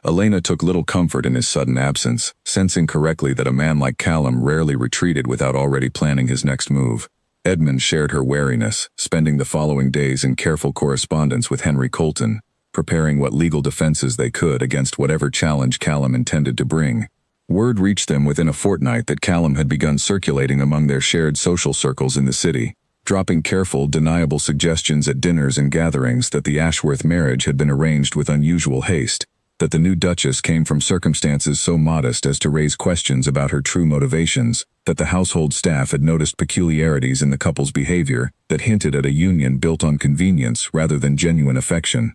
[SPEAKER 1] Elena took little comfort in his sudden absence, sensing correctly that a man like Callum rarely retreated without already planning his next move. Edmund shared her wariness, spending the following days in careful correspondence with Henry Colton, preparing what legal defenses they could against whatever challenge Callum intended to bring. Word reached them within a fortnight that Callum had begun circulating among their shared social circles in the city, dropping careful, deniable suggestions at dinners and gatherings that the Ashworth marriage had been arranged with unusual haste, that the new Duchess came from circumstances so modest as to raise questions about her true motivations, that the household staff had noticed peculiarities in the couple's behavior that hinted at a union built on convenience rather than genuine affection.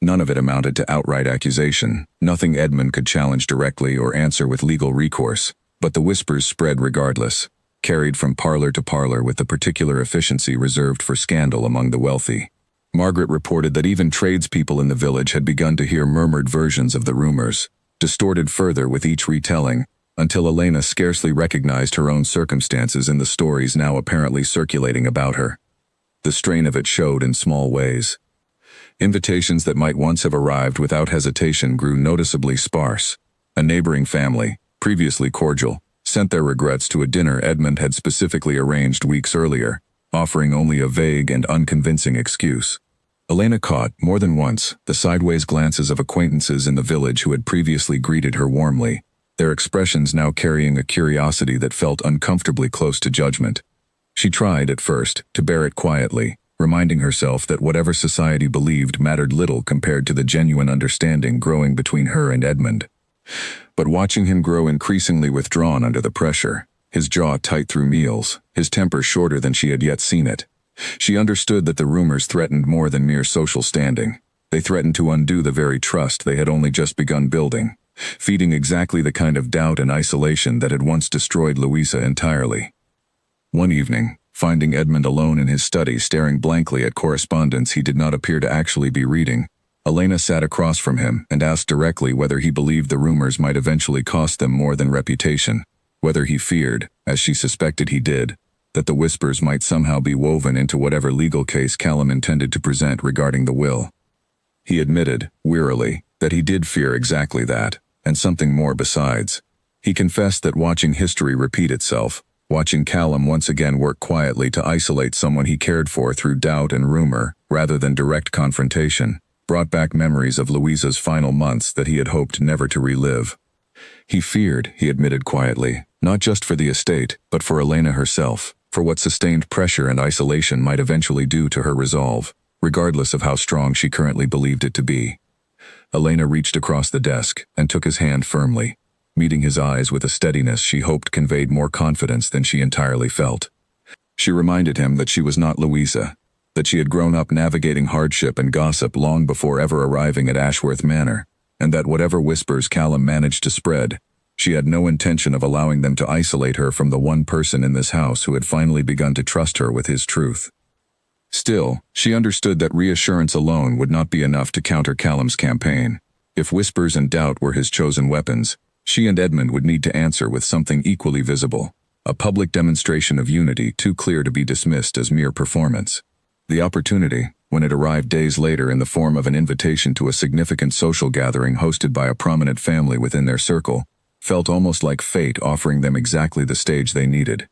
[SPEAKER 1] None of it amounted to outright accusation, nothing Edmund could challenge directly or answer with legal recourse, but the whispers spread regardless, carried from parlor to parlor with the particular efficiency reserved for scandal among the wealthy. Margaret reported that even tradespeople in the village had begun to hear murmured versions of the rumors, distorted further with each retelling, until Elena scarcely recognized her own circumstances in the stories now apparently circulating about her. The strain of it showed in small ways. Invitations that might once have arrived without hesitation grew noticeably sparse. A neighboring family, previously cordial, sent their regrets to a dinner Edmund had specifically arranged weeks earlier, offering only a vague and unconvincing excuse. Elena caught, more than once, the sideways glances of acquaintances in the village who had previously greeted her warmly, their expressions now carrying a curiosity that felt uncomfortably close to judgment. She tried, at first, to bear it quietly, reminding herself that whatever society believed mattered little compared to the genuine understanding growing between her and Edmund. But watching him grow increasingly withdrawn under the pressure, his jaw tight through meals, his temper shorter than she had yet seen it, she understood that the rumors threatened more than mere social standing. They threatened to undo the very trust they had only just begun building, feeding exactly the kind of doubt and isolation that had once destroyed Louisa entirely. One evening, finding Edmund alone in his study staring blankly at correspondence he did not appear to actually be reading, Elena sat across from him and asked directly whether he believed the rumors might eventually cost them more than reputation, whether he feared, as she suspected he did, that the whispers might somehow be woven into whatever legal case Callum intended to present regarding the will. He admitted, wearily, that he did fear exactly that, and something more besides. He confessed that watching history repeat itself, watching Callum once again work quietly to isolate someone he cared for through doubt and rumor, rather than direct confrontation, brought back memories of Louisa's final months that he had hoped never to relive. He feared, he admitted quietly, not just for the estate, but for Elena herself, for what sustained pressure and isolation might eventually do to her resolve. regardless of how strong she currently believed it to be. Elena reached across the desk and took his hand firmly, meeting his eyes with a steadiness she hoped conveyed more confidence than she entirely felt. She reminded him that she was not Louisa, that she had grown up navigating hardship and gossip long before ever arriving at Ashworth Manor, and that whatever whispers Callum managed to spread, she had no intention of allowing them to isolate her from the one person in this house who had finally begun to trust her with his truth. Still, she understood that reassurance alone would not be enough to counter Callum's campaign. If whispers and doubt were his chosen weapons, she and Edmund would need to answer with something equally visible, a public demonstration of unity too clear to be dismissed as mere performance. The opportunity, when it arrived days later in the form of an invitation to a significant social gathering hosted by a prominent family within their circle, felt almost like fate offering them exactly the stage they needed.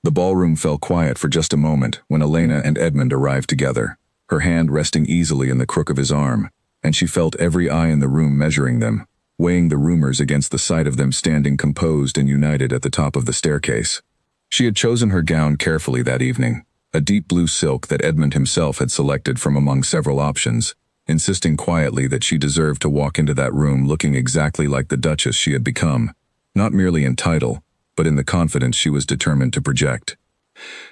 [SPEAKER 1] The ballroom fell quiet for just a moment when Elena and Edmund arrived together, her hand resting easily in the crook of his arm, and she felt every eye in the room measuring them, weighing the rumors against the sight of them standing composed and united at the top of the staircase. She had chosen her gown carefully that evening, a deep blue silk that Edmund himself had selected from among several options, insisting quietly that she deserved to walk into that room looking exactly like the Duchess she had become, not merely in title, but in the confidence she was determined to project.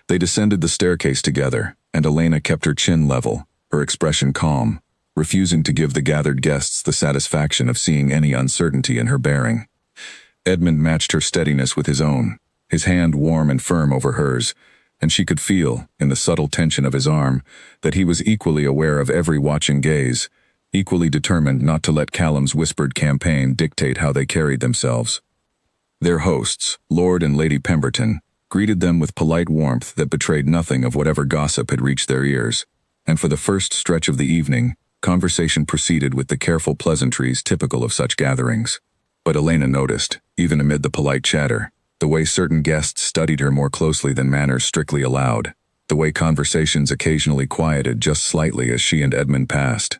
[SPEAKER 1] They descended the staircase together, and Elena kept her chin level, her expression calm, refusing to give the gathered guests the satisfaction of seeing any uncertainty in her bearing. Edmund matched her steadiness with his own, his hand warm and firm over hers, and she could feel, in the subtle tension of his arm, that he was equally aware of every watching gaze, equally determined not to let Callum's whispered campaign dictate how they carried themselves. Their hosts, Lord and Lady Pemberton, greeted them with polite warmth that betrayed nothing of whatever gossip had reached their ears, and for the first stretch of the evening, conversation proceeded with the careful pleasantries typical of such gatherings. But Elena noticed, even amid the polite chatter, the way certain guests studied her more closely than manners strictly allowed, the way conversations occasionally quieted just slightly as she and Edmund passed.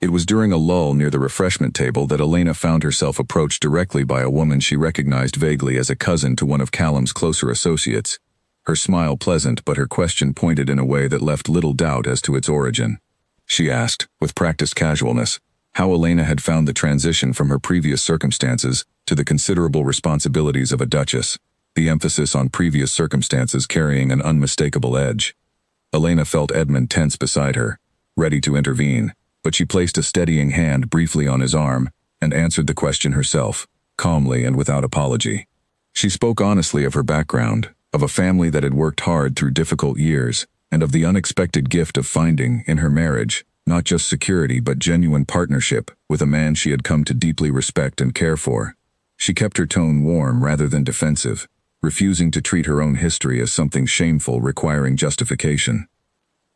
[SPEAKER 1] It was during a lull near the refreshment table that Elena found herself approached directly by a woman she recognized vaguely as a cousin to one of Callum's closer associates, her smile pleasant but her question pointed in a way that left little doubt as to its origin. She asked, with practiced casualness, how Elena had found the transition from her previous circumstances to the considerable responsibilities of a duchess, the emphasis on previous circumstances carrying an unmistakable edge. Elena felt Edmund tense beside her, ready to intervene, but she placed a steadying hand briefly on his arm and answered the question herself, calmly and without apology. She spoke honestly of her background, of a family that had worked hard through difficult years, and of the unexpected gift of finding, in her marriage, not just security but genuine partnership with a man she had come to deeply respect and care for. She kept her tone warm rather than defensive, refusing to treat her own history as something shameful requiring justification.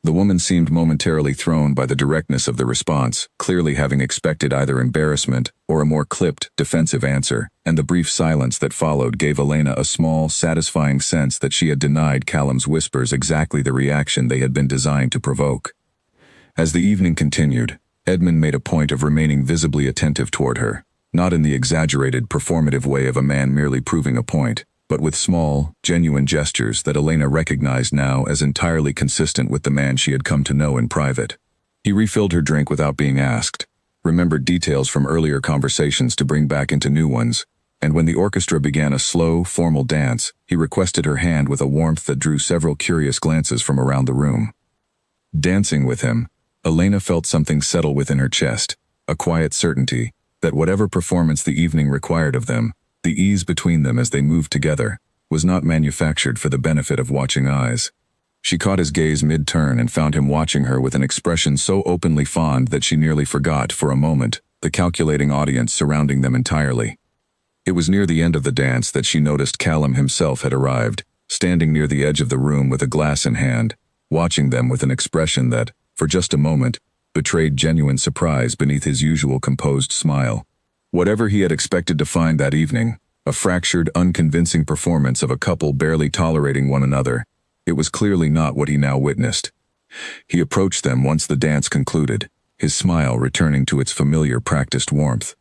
[SPEAKER 1] The woman seemed momentarily thrown by the directness of the response, clearly having expected either embarrassment or a more clipped, defensive answer, and the brief silence that followed gave Elena a small, satisfying sense that she had denied Callum's whispers exactly the reaction they had been designed to provoke. As the evening continued, Edmund made a point of remaining visibly attentive toward her, not in the exaggerated, performative way of a man merely proving a point, but with small, genuine gestures that Elena recognized now as entirely consistent with the man she had come to know in private. He refilled her drink without being asked, remembered details from earlier conversations to bring back into new ones, and when the orchestra began a slow, formal dance, he requested her hand with a warmth that drew several curious glances from around the room. Dancing with him, Elena felt something settle within her chest, a quiet certainty that whatever performance the evening required of them, the ease between them as they moved together, was not manufactured for the benefit of watching eyes. She caught his gaze mid-turn and found him watching her with an expression so openly fond that she nearly forgot, for a moment, the calculating audience surrounding them entirely. It was near the end of the dance that she noticed Callum himself had arrived, standing near the edge of the room with a glass in hand, watching them with an expression that, for just a moment, betrayed genuine surprise beneath his usual composed smile. Whatever he had expected to find that evening, a fractured, unconvincing performance of a couple barely tolerating one another, it was clearly not what he now witnessed. He approached them once the dance concluded, his smile returning to its familiar practiced warmth,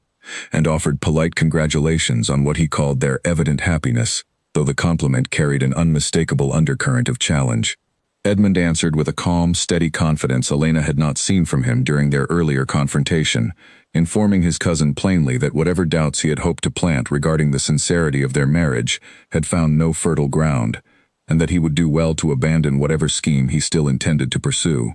[SPEAKER 1] and offered polite congratulations on what he called their evident happiness, though the compliment carried an unmistakable undercurrent of challenge. Edmund answered with a calm, steady confidence Elena had not seen from him during their earlier confrontation, informing his cousin plainly that whatever doubts he had hoped to plant regarding the sincerity of their marriage had found no fertile ground, and that he would do well to abandon whatever scheme he still intended to pursue.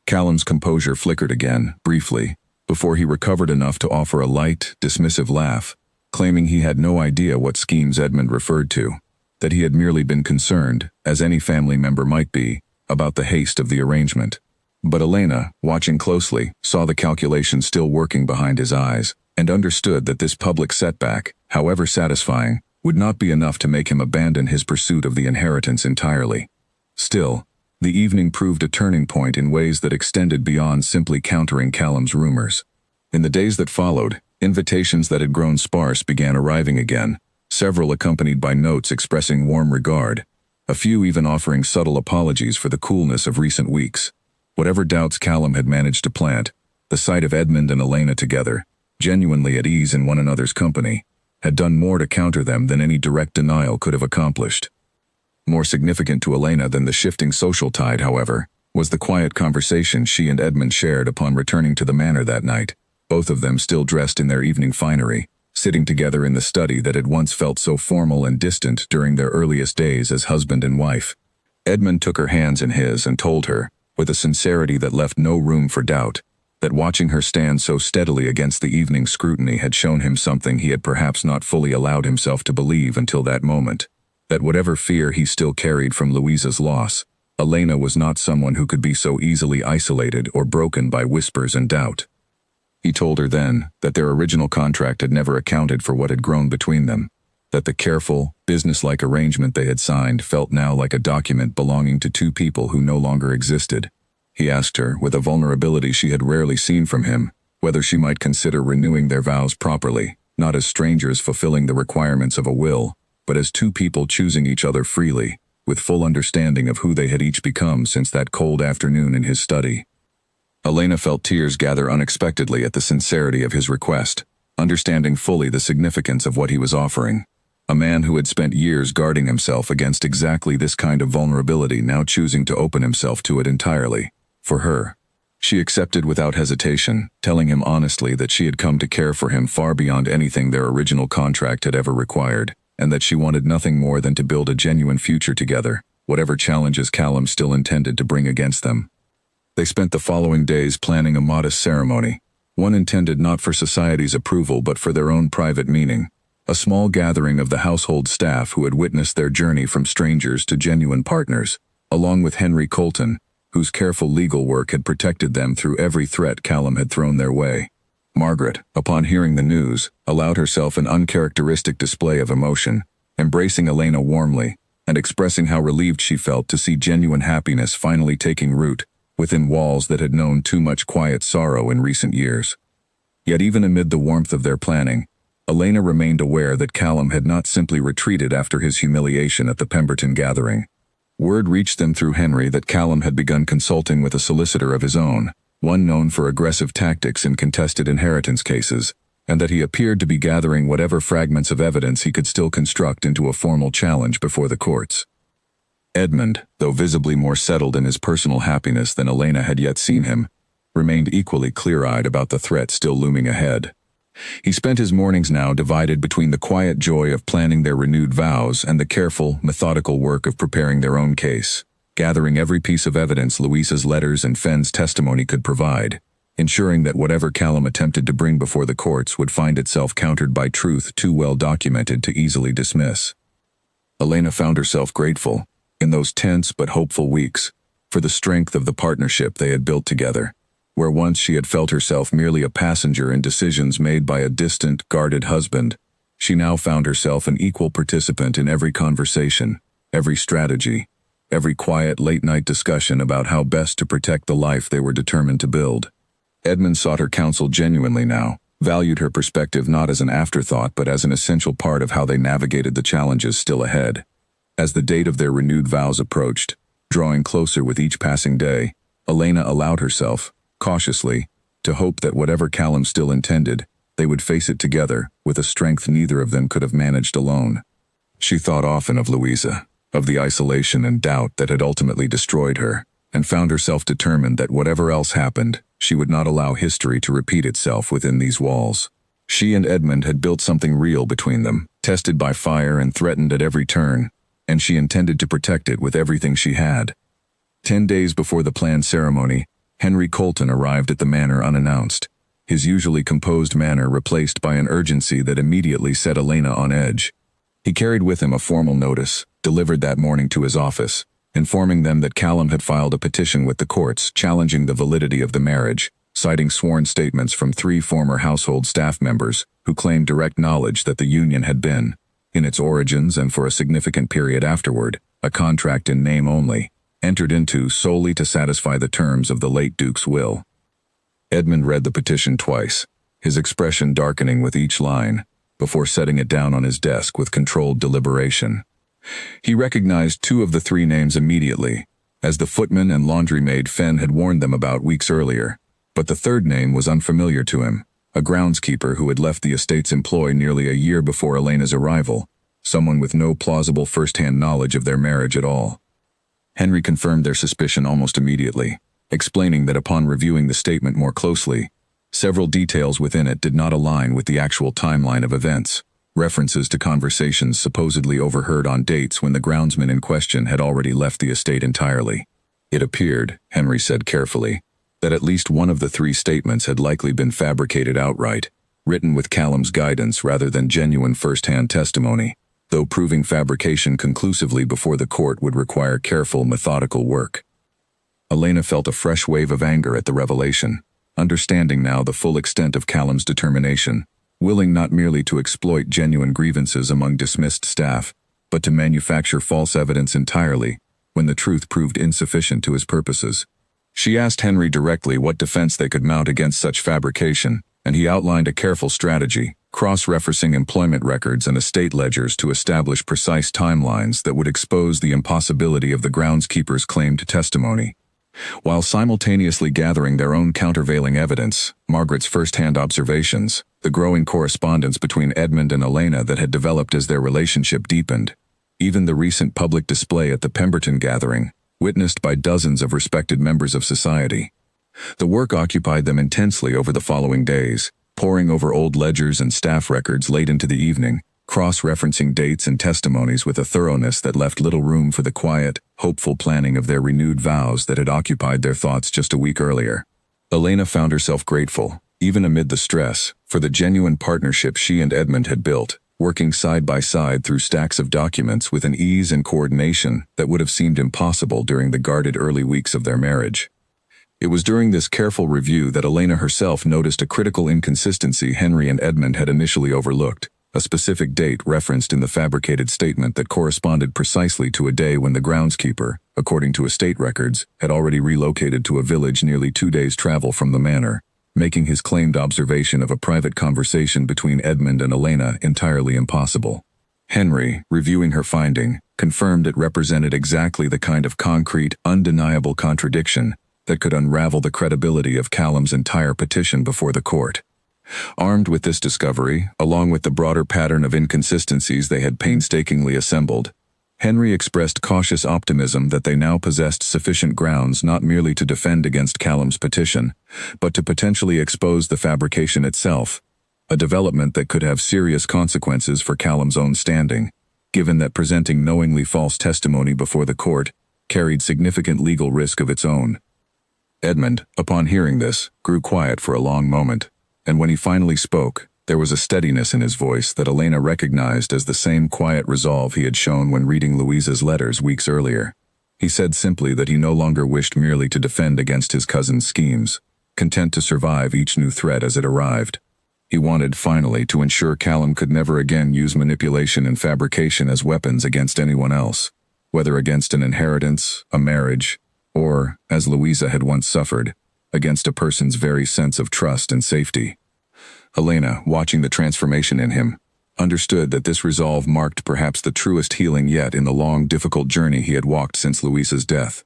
[SPEAKER 1] Callum's composure flickered again, briefly, before he recovered enough to offer a light, dismissive laugh, claiming he had no idea what schemes Edmund referred to, that he had merely been concerned, as any family member might be, about the haste of the arrangement. But Elena, watching closely, saw the calculation still working behind his eyes, and understood that this public setback, however satisfying, would not be enough to make him abandon his pursuit of the inheritance entirely. Still, the evening proved a turning point in ways that extended beyond simply countering Callum's rumors. In the days that followed, invitations that had grown sparse began arriving again, several accompanied by notes expressing warm regard, a few even offering subtle apologies for the coolness of recent weeks. Whatever doubts Callum had managed to plant, the sight of Edmund and Elena together, genuinely at ease in one another's company, had done more to counter them than any direct denial could have accomplished. More significant to Elena than the shifting social tide, however, was the quiet conversation she and Edmund shared upon returning to the manor that night, both of them still dressed in their evening finery, sitting together in the study that had once felt so formal and distant during their earliest days as husband and wife. Edmund took her hands in his and told her, with a sincerity that left no room for doubt, that watching her stand so steadily against the evening scrutiny had shown him something he had perhaps not fully allowed himself to believe until that moment, that whatever fear he still carried from Louisa's loss, Elena was not someone who could be so easily isolated or broken by whispers and doubt. He told her then that their original contract had never accounted for what had grown between them, that the careful, businesslike arrangement they had signed felt now like a document belonging to two people who no longer existed. He asked her, with a vulnerability she had rarely seen from him, whether she might consider renewing their vows properly, not as strangers fulfilling the requirements of a will, but as two people choosing each other freely, with full understanding of who they had each become since that cold afternoon in his study. Elena felt tears gather unexpectedly at the sincerity of his request, understanding fully the significance of what he was offering. A man who had spent years guarding himself against exactly this kind of vulnerability now choosing to open himself to it entirely, for her. She accepted without hesitation, telling him honestly that she had come to care for him far beyond anything their original contract had ever required, and that she wanted nothing more than to build a genuine future together, whatever challenges Callum still intended to bring against them. They spent the following days planning a modest ceremony, one intended not for society's approval but for their own private meaning, a small gathering of the household staff who had witnessed their journey from strangers to genuine partners, along with Henry Colton, whose careful legal work had protected them through every threat Callum had thrown their way. Margaret, upon hearing the news, allowed herself an uncharacteristic display of emotion, embracing Elena warmly, and expressing how relieved she felt to see genuine happiness finally taking root within walls that had known too much quiet sorrow in recent years. Yet even amid the warmth of their planning, Elena remained aware that Callum had not simply retreated after his humiliation at the Pemberton gathering. Word reached them through Henry that Callum had begun consulting with a solicitor of his own, one known for aggressive tactics in contested inheritance cases, and that he appeared to be gathering whatever fragments of evidence he could still construct into a formal challenge before the courts. Edmund, though visibly more settled in his personal happiness than Elena had yet seen him, remained equally clear-eyed about the threat still looming ahead. He spent his mornings now divided between the quiet joy of planning their renewed vows and the careful, methodical work of preparing their own case, gathering every piece of evidence Louisa's letters and Fenn's testimony could provide, ensuring that whatever Callum attempted to bring before the courts would find itself countered by truth too well documented to easily dismiss. Elena found herself grateful, in those tense but hopeful weeks, for the strength of the partnership they had built together. Where once she had felt herself merely a passenger in decisions made by a distant, guarded husband, she now found herself an equal participant in every conversation, every strategy, every quiet late-night discussion about how best to protect the life they were determined to build. Edmund sought her counsel genuinely now, valued her perspective not as an afterthought but as an essential part of how they navigated the challenges still ahead. As the date of their renewed vows approached, drawing closer with each passing day, Elena allowed herself, cautiously, to hope that whatever Callum still intended, they would face it together with a strength neither of them could have managed alone. She thought often of Louisa, of the isolation and doubt that had ultimately destroyed her, and found herself determined that whatever else happened, she would not allow history to repeat itself within these walls. She and Edmund had built something real between them, tested by fire and threatened at every turn, and she intended to protect it with everything she had. 10 days before the planned ceremony, Henry Colton arrived at the manor unannounced, his usually composed manner replaced by an urgency that immediately set Elena on edge. He carried with him a formal notice, delivered that morning to his office, informing them that Callum had filed a petition with the courts challenging the validity of the marriage, citing sworn statements from 3 former household staff members who claimed direct knowledge that the union had been, in its origins and for a significant period afterward, a contract in name only, entered into solely to satisfy the terms of the late Duke's will. Edmund read the petition twice, his expression darkening with each line, before setting it down on his desk with controlled deliberation. He recognized 2 of the 3 names immediately, as the footman and laundry maid Fenn had warned them about weeks earlier, but the 3rd name was unfamiliar to him, a groundskeeper who had left the estate's employ nearly a year before Elena's arrival, someone with no plausible first-hand knowledge of their marriage at all. Henry confirmed their suspicion almost immediately, explaining that upon reviewing the statement more closely, several details within it did not align with the actual timeline of events, references to conversations supposedly overheard on dates when the groundsman in question had already left the estate entirely. It appeared, Henry said carefully, that at least one of the 3 statements had likely been fabricated outright, written with Callum's guidance rather than genuine first-hand testimony, though proving fabrication conclusively before the court would require careful, methodical work. Elena felt a fresh wave of anger at the revelation, understanding now the full extent of Callum's determination, willing not merely to exploit genuine grievances among dismissed staff, but to manufacture false evidence entirely, when the truth proved insufficient to his purposes. She asked Henry directly what defense they could mount against such fabrication, and he outlined a careful strategy, cross-referencing employment records and estate ledgers to establish precise timelines that would expose the impossibility of the groundskeeper's claimed testimony, while simultaneously gathering their own countervailing evidence, Margaret's first-hand observations, the growing correspondence between Edmund and Elena that had developed as their relationship deepened, even the recent public display at the Pemberton gathering, witnessed by dozens of respected members of society. The work occupied them intensely over the following days, poring over old ledgers and staff records late into the evening, cross-referencing dates and testimonies with a thoroughness that left little room for the quiet, hopeful planning of their renewed vows that had occupied their thoughts just a week earlier. Elena found herself grateful, even amid the stress, for the genuine partnership she and Edmund had built, working side by side through stacks of documents with an ease and coordination that would have seemed impossible during the guarded early weeks of their marriage. It was during this careful review that Elena herself noticed a critical inconsistency Henry and Edmund had initially overlooked, a specific date referenced in the fabricated statement that corresponded precisely to a day when the groundskeeper, according to estate records, had already relocated to a village nearly 2 days' travel from the manor, making his claimed observation of a private conversation between Edmund and Elena entirely impossible. Henry, reviewing her finding, confirmed it represented exactly the kind of concrete, undeniable contradiction that could unravel the credibility of Callum's entire petition before the court. Armed with this discovery, along with the broader pattern of inconsistencies they had painstakingly assembled, Henry expressed cautious optimism that they now possessed sufficient grounds not merely to defend against Callum's petition, but to potentially expose the fabrication itself, a development that could have serious consequences for Callum's own standing, given that presenting knowingly false testimony before the court carried significant legal risk of its own. Edmund, upon hearing this, grew quiet for a long moment, and when he finally spoke, there was a steadiness in his voice that Elena recognized as the same quiet resolve he had shown when reading Louisa's letters weeks earlier. He said simply that he no longer wished merely to defend against his cousin's schemes, content to survive each new threat as it arrived. He wanted, finally, to ensure Callum could never again use manipulation and fabrication as weapons against anyone else, whether against an inheritance, a marriage, or, as Louisa had once suffered, against a person's very sense of trust and safety. Elena, watching the transformation in him, understood that this resolve marked perhaps the truest healing yet in the long, difficult journey he had walked since Louisa's death.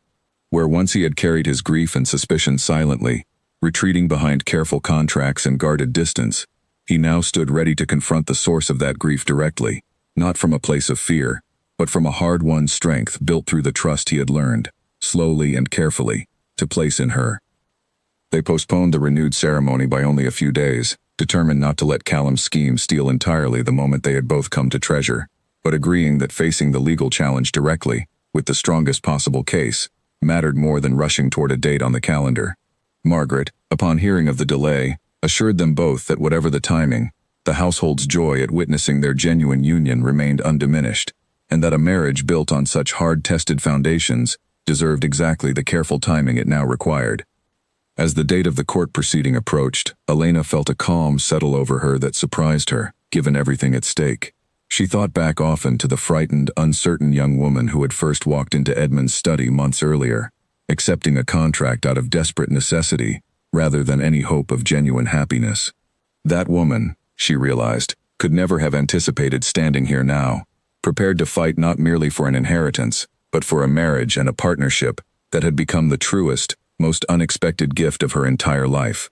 [SPEAKER 1] Where once he had carried his grief and suspicion silently, retreating behind careful contracts and guarded distance, he now stood ready to confront the source of that grief directly, not from a place of fear, but from a hard-won strength built through the trust he had learned, slowly and carefully, to place in her. They postponed the renewed ceremony by only a few days, determined not to let Callum's scheme steal entirely the moment they had both come to treasure, but agreeing that facing the legal challenge directly, with the strongest possible case, mattered more than rushing toward a date on the calendar. Margaret, upon hearing of the delay, assured them both that whatever the timing, the household's joy at witnessing their genuine union remained undiminished, and that a marriage built on such hard-tested foundations deserved exactly the careful timing it now required. As the date of the court proceeding approached, Elena felt a calm settle over her that surprised her, given everything at stake. She thought back often to the frightened, uncertain young woman who had first walked into Edmund's study months earlier, accepting a contract out of desperate necessity rather than any hope of genuine happiness. That woman, she realized, could never have anticipated standing here now, prepared to fight not merely for an inheritance, but for a marriage and a partnership that had become the truest, most unexpected gift of her entire life.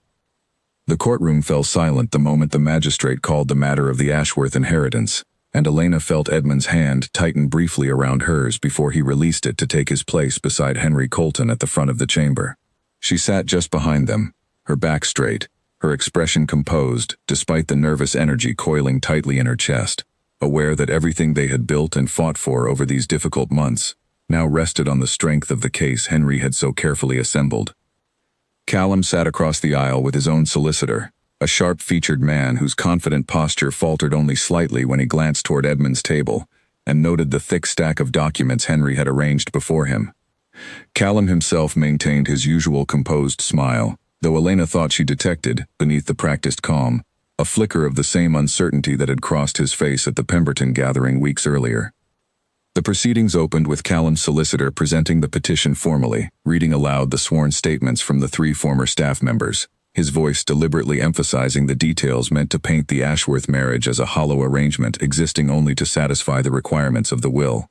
[SPEAKER 1] The courtroom fell silent the moment the magistrate called the matter of the Ashworth inheritance, and Elena felt Edmund's hand tighten briefly around hers before he released it to take his place beside Henry Colton at the front of the chamber. She sat just behind them, her back straight, her expression composed despite the nervous energy coiling tightly in her chest, aware that everything they had built and fought for over these difficult months now rested on the strength of the case Henry had so carefully assembled. Callum sat across the aisle with his own solicitor, a sharp-featured man whose confident posture faltered only slightly when he glanced toward Edmund's table and noted the thick stack of documents Henry had arranged before him. Callum himself maintained his usual composed smile, though Elena thought she detected, beneath the practiced calm, a flicker of the same uncertainty that had crossed his face at the Pemberton gathering weeks earlier. The proceedings opened with Callum's solicitor presenting the petition formally, reading aloud the sworn statements from the 3 former staff members, his voice deliberately emphasizing the details meant to paint the Ashworth marriage as a hollow arrangement existing only to satisfy the requirements of the will.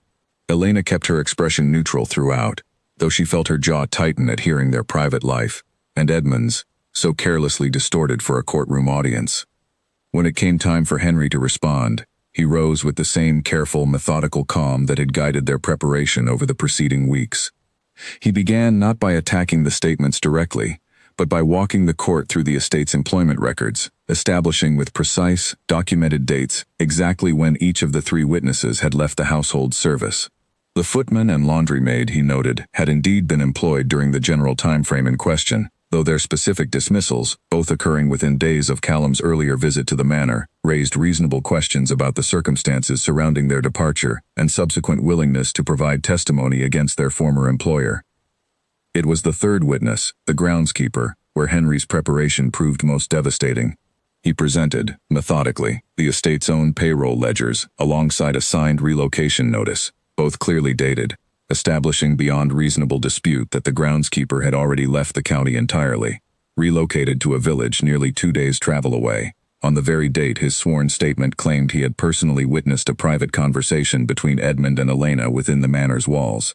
[SPEAKER 1] Elena kept her expression neutral throughout, though she felt her jaw tighten at hearing their private life, and Edmund's, so carelessly distorted for a courtroom audience. When it came time for Henry to respond, he rose with the same careful, methodical calm that had guided their preparation over the preceding weeks. He began not by attacking the statements directly, but by walking the court through the estate's employment records, establishing with precise, documented dates exactly when each of the 3 witnesses had left the household service. The footman and laundry maid, he noted, had indeed been employed during the general time frame in question, though their specific dismissals, both occurring within days of Callum's earlier visit to the manor, raised reasonable questions about the circumstances surrounding their departure and subsequent willingness to provide testimony against their former employer. It was the 3rd witness, the groundskeeper, where Henry's preparation proved most devastating. He presented, methodically, the estate's own payroll ledgers alongside a signed relocation notice, both clearly dated, establishing beyond reasonable dispute that the groundskeeper had already left the county entirely, relocated to a village nearly 2 days' travel away, on the very date his sworn statement claimed he had personally witnessed a private conversation between Edmund and Elena within the manor's walls.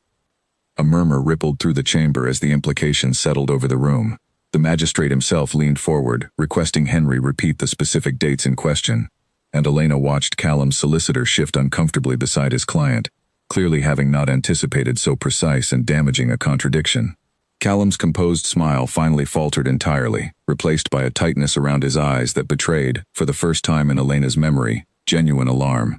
[SPEAKER 1] A murmur rippled through the chamber as the implications settled over the room. The magistrate himself leaned forward, requesting Henry repeat the specific dates in question, and Elena watched Callum's solicitor shift uncomfortably beside his client, clearly having not anticipated so precise and damaging a contradiction. Callum's composed smile finally faltered entirely, replaced by a tightness around his eyes that betrayed, for the first time in Elena's memory, genuine alarm.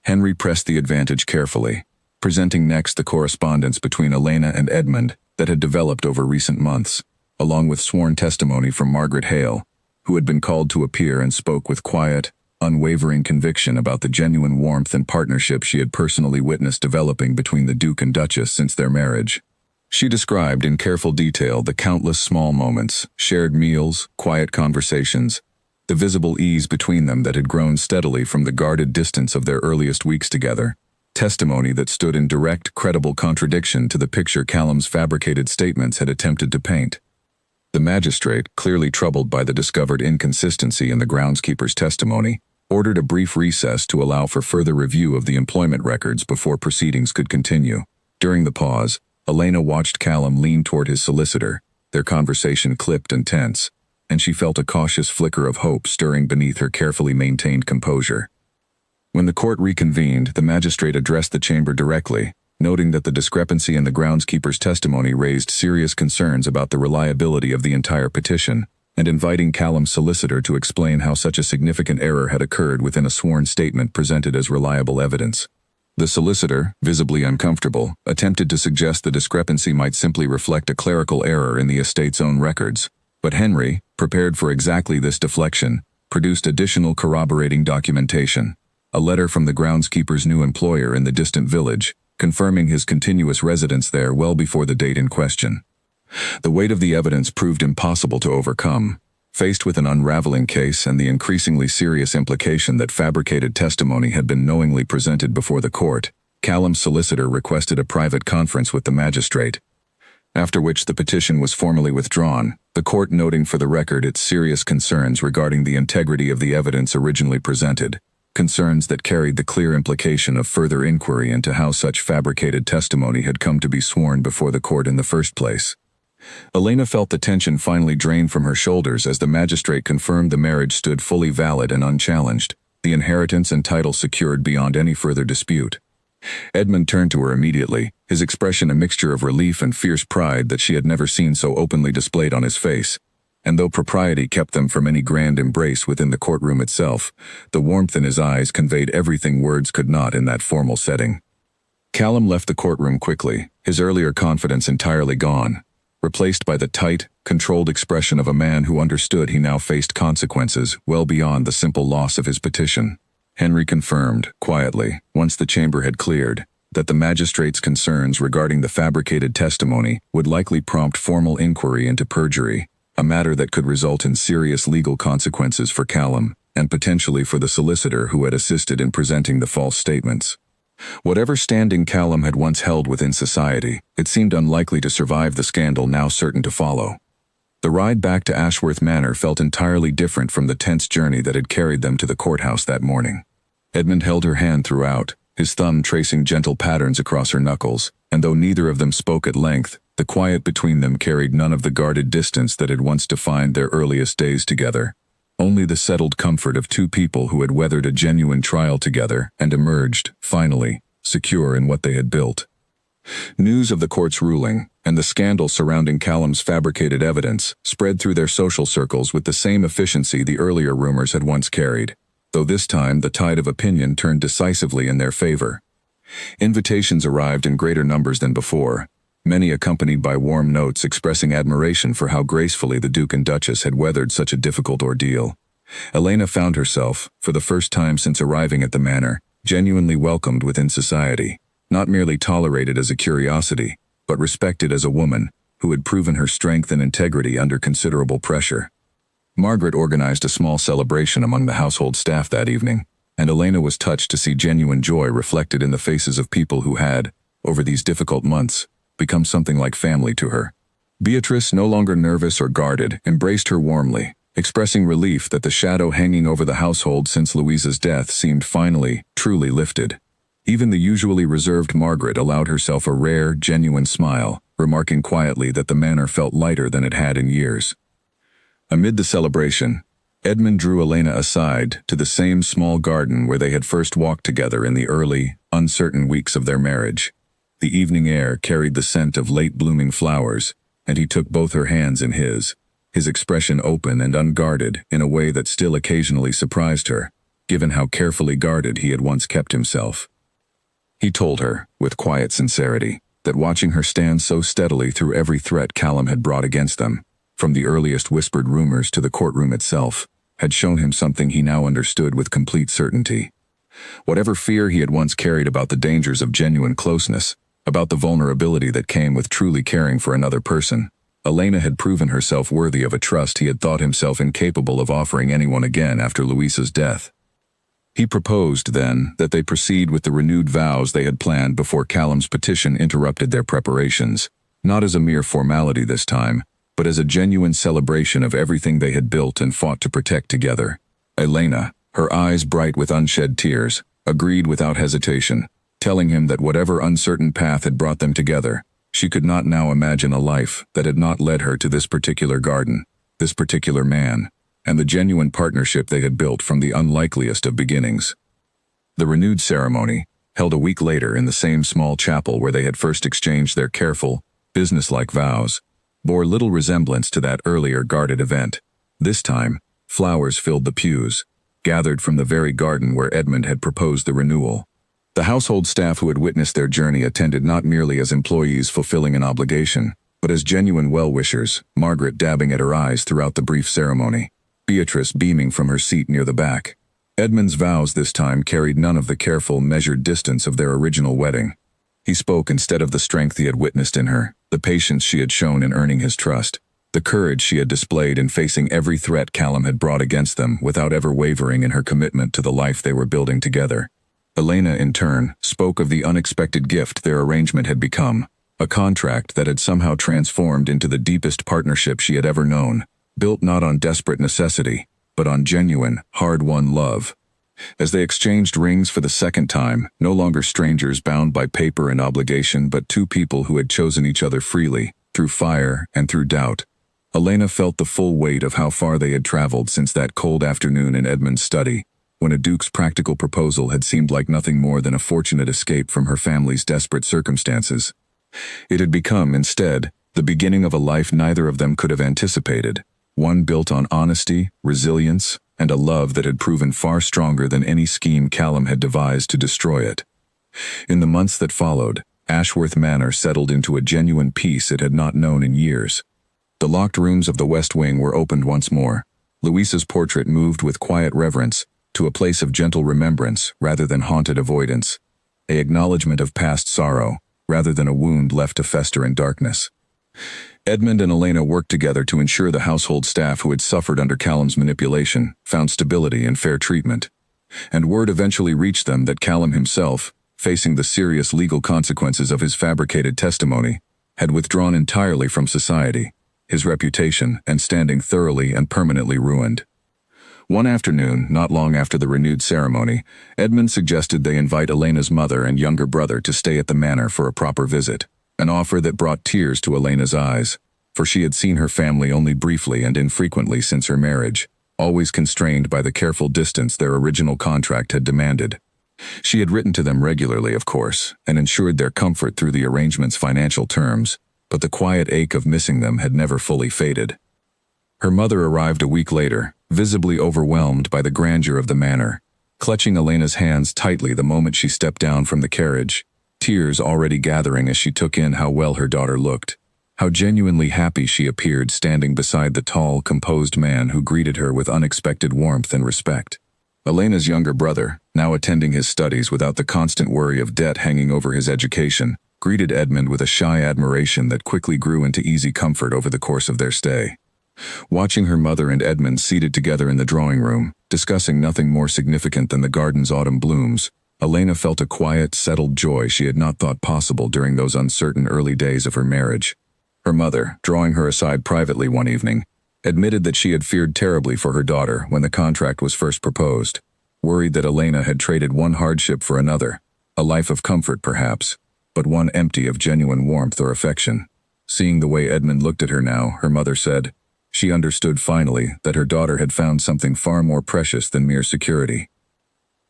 [SPEAKER 1] Henry pressed the advantage carefully, presenting next the correspondence between Elena and Edmund that had developed over recent months, along with sworn testimony from Margaret Hale, who had been called to appear and spoke with quiet, unwavering conviction about the genuine warmth and partnership she had personally witnessed developing between the Duke and Duchess since their marriage. She described in careful detail the countless small moments, shared meals, quiet conversations, the visible ease between them that had grown steadily from the guarded distance of their earliest weeks together, testimony that stood in direct, credible contradiction to the picture Callum's fabricated statements had attempted to paint. The magistrate, clearly troubled by the discovered inconsistency in the groundskeeper's testimony, ordered a brief recess to allow for further review of the employment records before proceedings could continue. During the pause, Elena watched Callum lean toward his solicitor, their conversation clipped and tense, and she felt a cautious flicker of hope stirring beneath her carefully maintained composure. When the court reconvened, the magistrate addressed the chamber directly, noting that the discrepancy in the groundskeeper's testimony raised serious concerns about the reliability of the entire petition, and inviting Callum's solicitor to explain how such a significant error had occurred within a sworn statement presented as reliable evidence. The solicitor, visibly uncomfortable, attempted to suggest the discrepancy might simply reflect a clerical error in the estate's own records, but Henry, prepared for exactly this deflection, produced additional corroborating documentation. A letter from the groundskeeper's new employer in the distant village, confirming his continuous residence there well before the date in question. The weight of the evidence proved impossible to overcome. Faced with an unraveling case and the increasingly serious implication that fabricated testimony had been knowingly presented before the court, Callum's solicitor requested a private conference with the magistrate, after which the petition was formally withdrawn, the court noting for the record its serious concerns regarding the integrity of the evidence originally presented, concerns that carried the clear implication of further inquiry into how such fabricated testimony had come to be sworn before the court in the first place. Elena felt the tension finally drain from her shoulders as the magistrate confirmed the marriage stood fully valid and unchallenged, the inheritance and title secured beyond any further dispute. Edmund turned to her immediately, his expression a mixture of relief and fierce pride that she had never seen so openly displayed on his face. And though propriety kept them from any grand embrace within the courtroom itself, the warmth in his eyes conveyed everything words could not in that formal setting. Callum left the courtroom quickly, his earlier confidence entirely gone, replaced by the tight, controlled expression of a man who understood he now faced consequences well beyond the simple loss of his petition. Henry confirmed, quietly, once the chamber had cleared, that the magistrate's concerns regarding the fabricated testimony would likely prompt formal inquiry into perjury, a matter that could result in serious legal consequences for Callum, and potentially for the solicitor who had assisted in presenting the false statements. Whatever standing Callum had once held within society, it seemed unlikely to survive the scandal now certain to follow. The ride back to Ashworth Manor felt entirely different from the tense journey that had carried them to the courthouse that morning. Edmund held her hand throughout, his thumb tracing gentle patterns across her knuckles, and though neither of them spoke at length, the quiet between them carried none of the guarded distance that had once defined their earliest days together. Only the settled comfort of two people who had weathered a genuine trial together and emerged, finally, secure in what they had built. News of the court's ruling, and the scandal surrounding Callum's fabricated evidence, spread through their social circles with the same efficiency the earlier rumors had once carried, though this time the tide of opinion turned decisively in their favor. Invitations arrived in greater numbers than before, many accompanied by warm notes expressing admiration for how gracefully the Duke and Duchess had weathered such a difficult ordeal. Elena found herself, for the first time since arriving at the manor, genuinely welcomed within society, not merely tolerated as a curiosity, but respected as a woman who had proven her strength and integrity under considerable pressure. Margaret organized a small celebration among the household staff that evening, and Elena was touched to see genuine joy reflected in the faces of people who had, over these difficult months, become something like family to her. Beatrice, no longer nervous or guarded, embraced her warmly, expressing relief that the shadow hanging over the household since Louisa's death seemed finally, truly lifted. Even the usually reserved Margaret allowed herself a rare, genuine smile, remarking quietly that the manor felt lighter than it had in years. Amid the celebration, Edmund drew Elena aside to the same small garden where they had first walked together in the early, uncertain weeks of their marriage. The evening air carried the scent of late-blooming flowers, and he took both her hands in his expression open and unguarded in a way that still occasionally surprised her, given how carefully guarded he had once kept himself. He told her, with quiet sincerity, that watching her stand so steadily through every threat Callum had brought against them, from the earliest whispered rumors to the courtroom itself, had shown him something he now understood with complete certainty. Whatever fear he had once carried about the dangers of genuine closeness, about the vulnerability that came with truly caring for another person, Elena had proven herself worthy of a trust he had thought himself incapable of offering anyone again after Louisa's death. He proposed, then, that they proceed with the renewed vows they had planned before Callum's petition interrupted their preparations, not as a mere formality this time, but as a genuine celebration of everything they had built and fought to protect together. Elena, her eyes bright with unshed tears, agreed without hesitation, telling him that whatever uncertain path had brought them together, she could not now imagine a life that had not led her to this particular garden, this particular man, and the genuine partnership they had built from the unlikeliest of beginnings. The renewed ceremony, held a week later in the same small chapel where they had first exchanged their careful, businesslike vows, bore little resemblance to that earlier guarded event. This time, flowers filled the pews, gathered from the very garden where Edmund had proposed the renewal. The household staff who had witnessed their journey attended not merely as employees fulfilling an obligation, but as genuine well-wishers, Margaret dabbing at her eyes throughout the brief ceremony, Beatrice beaming from her seat near the back. Edmund's vows this time carried none of the careful, measured distance of their original wedding. He spoke instead of the strength he had witnessed in her, the patience she had shown in earning his trust, the courage she had displayed in facing every threat Callum had brought against them without ever wavering in her commitment to the life they were building together. Elena, in turn, spoke of the unexpected gift their arrangement had become, a contract that had somehow transformed into the deepest partnership she had ever known, built not on desperate necessity, but on genuine, hard-won love. As they exchanged rings for the second time, no longer strangers bound by paper and obligation but two people who had chosen each other freely, through fire and through doubt, Elena felt the full weight of how far they had traveled since that cold afternoon in Edmund's study, when a duke's practical proposal had seemed like nothing more than a fortunate escape from her family's desperate circumstances. It had become, instead, the beginning of a life neither of them could have anticipated, one built on honesty, resilience, and a love that had proven far stronger than any scheme Callum had devised to destroy it. In the months that followed, Ashworth Manor settled into a genuine peace it had not known in years. The locked rooms of the West Wing were opened once more. Louisa's portrait moved with quiet reverence to a place of gentle remembrance rather than haunted avoidance, an acknowledgement of past sorrow rather than a wound left to fester in darkness. Edmund and Elena worked together to ensure the household staff who had suffered under Callum's manipulation found stability and fair treatment. And word eventually reached them that Callum himself, facing the serious legal consequences of his fabricated testimony, had withdrawn entirely from society, his reputation and standing thoroughly and permanently ruined. One afternoon, not long after the renewed ceremony, Edmund suggested they invite Elena's mother and younger brother to stay at the manor for a proper visit. An offer that brought tears to Elena's eyes, for she had seen her family only briefly and infrequently since her marriage, always constrained by the careful distance their original contract had demanded. She had written to them regularly, of course, and ensured their comfort through the arrangement's financial terms, but the quiet ache of missing them had never fully faded. Her mother arrived a week later, visibly overwhelmed by the grandeur of the manor, clutching Elena's hands tightly the moment she stepped down from the carriage, tears already gathering as she took in how well her daughter looked, how genuinely happy she appeared standing beside the tall, composed man who greeted her with unexpected warmth and respect. Elena's younger brother, now attending his studies without the constant worry of debt hanging over his education, greeted Edmund with a shy admiration that quickly grew into easy comfort over the course of their stay. Watching her mother and Edmund seated together in the drawing room, discussing nothing more significant than the garden's autumn blooms, Elena felt a quiet, settled joy she had not thought possible during those uncertain early days of her marriage. Her mother, drawing her aside privately one evening, admitted that she had feared terribly for her daughter when the contract was first proposed, worried that Elena had traded one hardship for another, a life of comfort perhaps, but one empty of genuine warmth or affection. Seeing the way Edmund looked at her now, her mother said, she understood finally that her daughter had found something far more precious than mere security.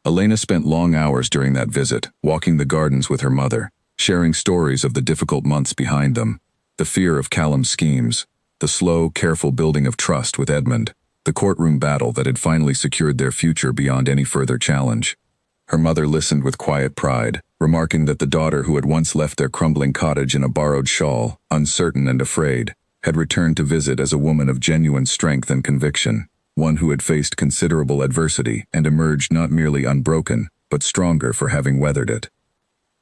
[SPEAKER 1] Elena spent long hours during that visit, walking the gardens with her mother, sharing stories of the difficult months behind them, the fear of Callum's schemes, the slow, careful building of trust with Edmund, the courtroom battle that had finally secured their future beyond any further challenge. Her mother listened with quiet pride, remarking that the daughter who had once left their crumbling cottage in a borrowed shawl, uncertain and afraid, had returned to visit as a woman of genuine strength and conviction, one who had faced considerable adversity and emerged not merely unbroken, but stronger for having weathered it.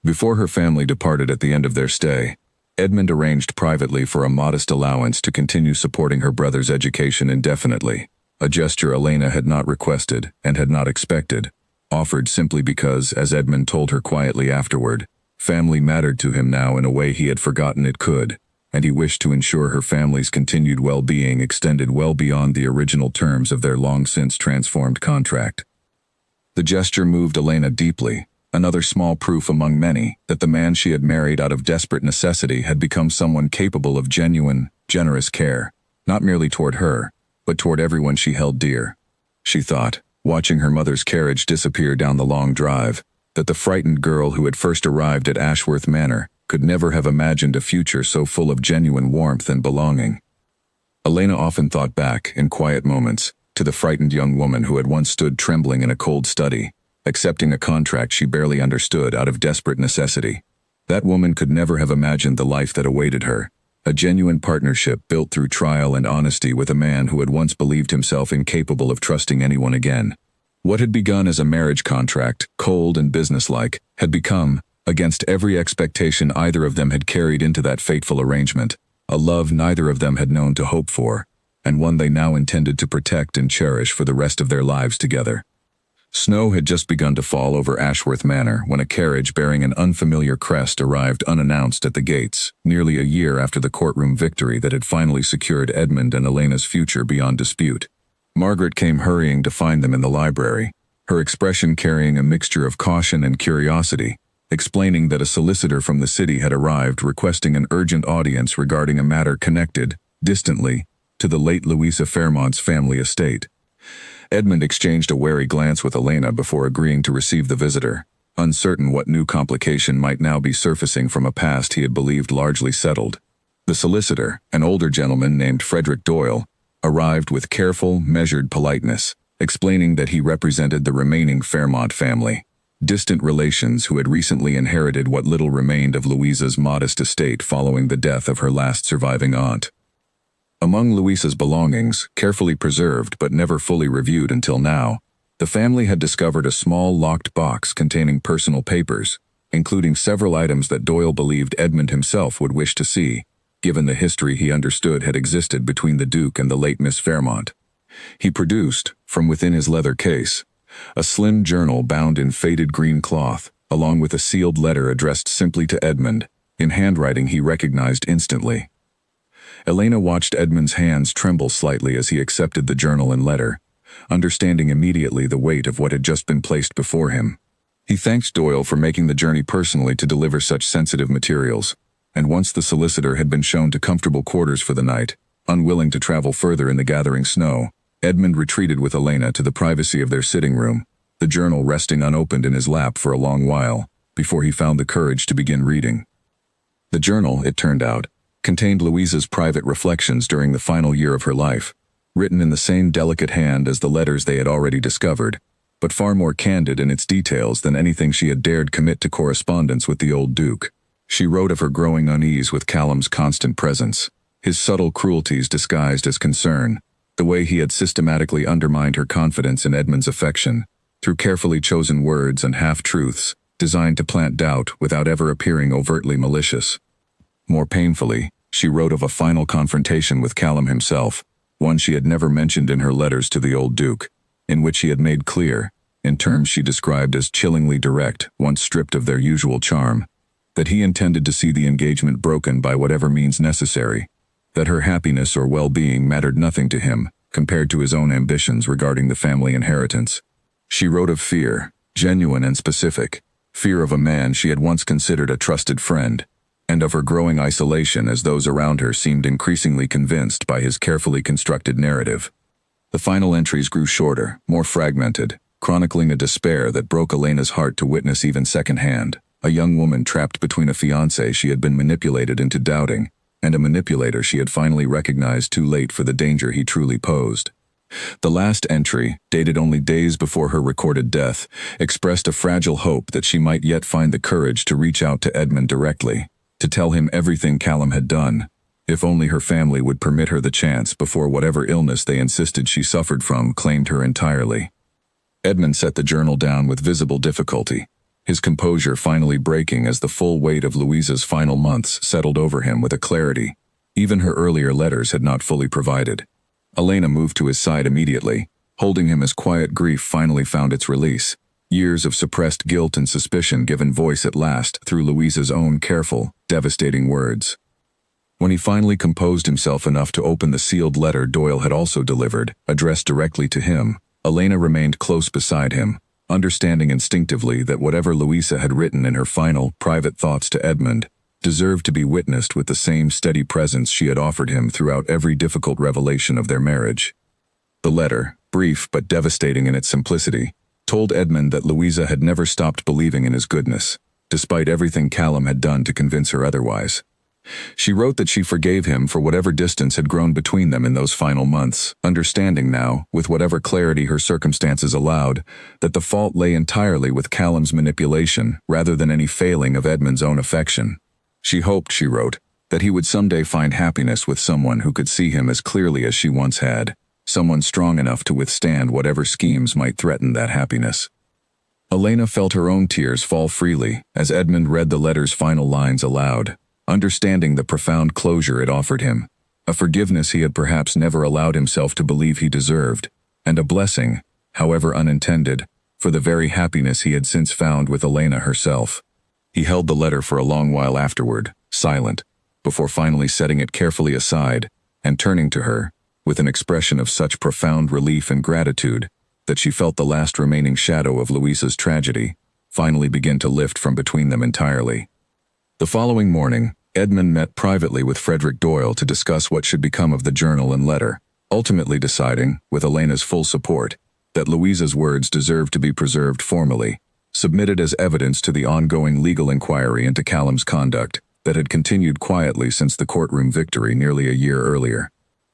[SPEAKER 1] Before her family departed at the end of their stay, Edmund arranged privately for a modest allowance to continue supporting her brother's education indefinitely, a gesture Elena had not requested and had not expected, offered simply because, as Edmund told her quietly afterward, family mattered to him now in a way he had forgotten it could, and he wished to ensure her family's continued well-being extended well beyond the original terms of their long-since transformed contract. The gesture moved Elena deeply, another small proof among many that the man she had married out of desperate necessity had become someone capable of genuine, generous care, not merely toward her, but toward everyone she held dear. She thought, watching her mother's carriage disappear down the long drive, that the frightened girl who had first arrived at Ashworth Manor could never have imagined a future so full of genuine warmth and belonging. Elena often thought back, in quiet moments, to the frightened young woman who had once stood trembling in a cold study, accepting a contract she barely understood out of desperate necessity. That woman could never have imagined the life that awaited her, a genuine partnership built through trial and honesty with a man who had once believed himself incapable of trusting anyone again. What had begun as a marriage contract, cold and businesslike, had become, against every expectation either of them had carried into that fateful arrangement, a love neither of them had known to hope for, and one they now intended to protect and cherish for the rest of their lives together. Snow had just begun to fall over Ashworth Manor when a carriage bearing an unfamiliar crest arrived unannounced at the gates, nearly a year after the courtroom victory that had finally secured Edmund and Elena's future beyond dispute. Margaret came hurrying to find them in the library, her expression carrying a mixture of caution and curiosity, explaining that a solicitor from the city had arrived requesting an urgent audience regarding a matter connected, distantly, to the late Louisa Fairmont's family estate. Edmund exchanged a wary glance with Elena before agreeing to receive the visitor, uncertain what new complication might now be surfacing from a past he had believed largely settled. The solicitor, an older gentleman named Frederick Doyle, arrived with careful, measured politeness, explaining that he represented the remaining Fairmont family, distant relations who had recently inherited what little remained of Louisa's modest estate following the death of her last surviving aunt. Among Louisa's belongings, carefully preserved but never fully reviewed until now, the family had discovered a small locked box containing personal papers, including several items that Doyle believed Edmund himself would wish to see, given the history he understood had existed between the Duke and the late Miss Fairmont. He produced, from within his leather case, a slim journal bound in faded green cloth, along with a sealed letter addressed simply to Edmund, in handwriting he recognized instantly. Elena watched Edmund's hands tremble slightly as he accepted the journal and letter, understanding immediately the weight of what had just been placed before him. He thanked Doyle for making the journey personally to deliver such sensitive materials, and once the solicitor had been shown to comfortable quarters for the night, unwilling to travel further in the gathering snow, Edmund retreated with Elena to the privacy of their sitting room, the journal resting unopened in his lap for a long while, before he found the courage to begin reading. The journal, it turned out, contained Louisa's private reflections during the final year of her life, written in the same delicate hand as the letters they had already discovered, but far more candid in its details than anything she had dared commit to correspondence with the old Duke. She wrote of her growing unease with Callum's constant presence, his subtle cruelties disguised as concern, the way he had systematically undermined her confidence in Edmund's affection, through carefully chosen words and half-truths, designed to plant doubt without ever appearing overtly malicious. More painfully, she wrote of a final confrontation with Callum himself, one she had never mentioned in her letters to the old Duke, in which he had made clear, in terms she described as chillingly direct once stripped of their usual charm, that he intended to see the engagement broken by whatever means necessary, that her happiness or well-being mattered nothing to him compared to his own ambitions regarding the family inheritance. She wrote of fear, genuine and specific, fear of a man she had once considered a trusted friend, and of her growing isolation as those around her seemed increasingly convinced by his carefully constructed narrative. The final entries grew shorter, more fragmented, chronicling a despair that broke Elena's heart to witness even secondhand, a young woman trapped between a fiancé she had been manipulated into doubting, and a manipulator she had finally recognized too late for the danger he truly posed. The last entry, dated only days before her recorded death, expressed a fragile hope that she might yet find the courage to reach out to Edmund directly, to tell him everything Callum had done, if only her family would permit her the chance before whatever illness they insisted she suffered from claimed her entirely. Edmund set the journal down with visible difficulty, his composure finally breaking as the full weight of Louisa's final months settled over him with a clarity even her earlier letters had not fully provided. Elena moved to his side immediately, holding him as quiet grief finally found its release, years of suppressed guilt and suspicion given voice at last through Louisa's own careful, devastating words. When he finally composed himself enough to open the sealed letter Doyle had also delivered, addressed directly to him, Elena remained close beside him, understanding instinctively that whatever Louisa had written in her final, private thoughts to Edmund deserved to be witnessed with the same steady presence she had offered him throughout every difficult revelation of their marriage. The letter, brief but devastating in its simplicity, told Edmund that Louisa had never stopped believing in his goodness, despite everything Callum had done to convince her otherwise. She wrote that she forgave him for whatever distance had grown between them in those final months, understanding now, with whatever clarity her circumstances allowed, that the fault lay entirely with Callum's manipulation rather than any failing of Edmund's own affection. She hoped, she wrote, that he would someday find happiness with someone who could see him as clearly as she once had, someone strong enough to withstand whatever schemes might threaten that happiness. Elena felt her own tears fall freely as Edmund read the letter's final lines aloud, understanding the profound closure it offered him, a forgiveness he had perhaps never allowed himself to believe he deserved, and a blessing, however unintended, for the very happiness he had since found with Elena herself. He held the letter for a long while afterward, silent, before finally setting it carefully aside and turning to her, with an expression of such profound relief and gratitude that she felt the last remaining shadow of Louisa's tragedy finally begin to lift from between them entirely. The following morning, Edmund met privately with Frederick Doyle to discuss what should become of the journal and letter, ultimately deciding, with Elena's full support, that Louisa's words deserved to be preserved formally, submitted as evidence to the ongoing legal inquiry into Callum's conduct that had continued quietly since the courtroom victory nearly a year earlier.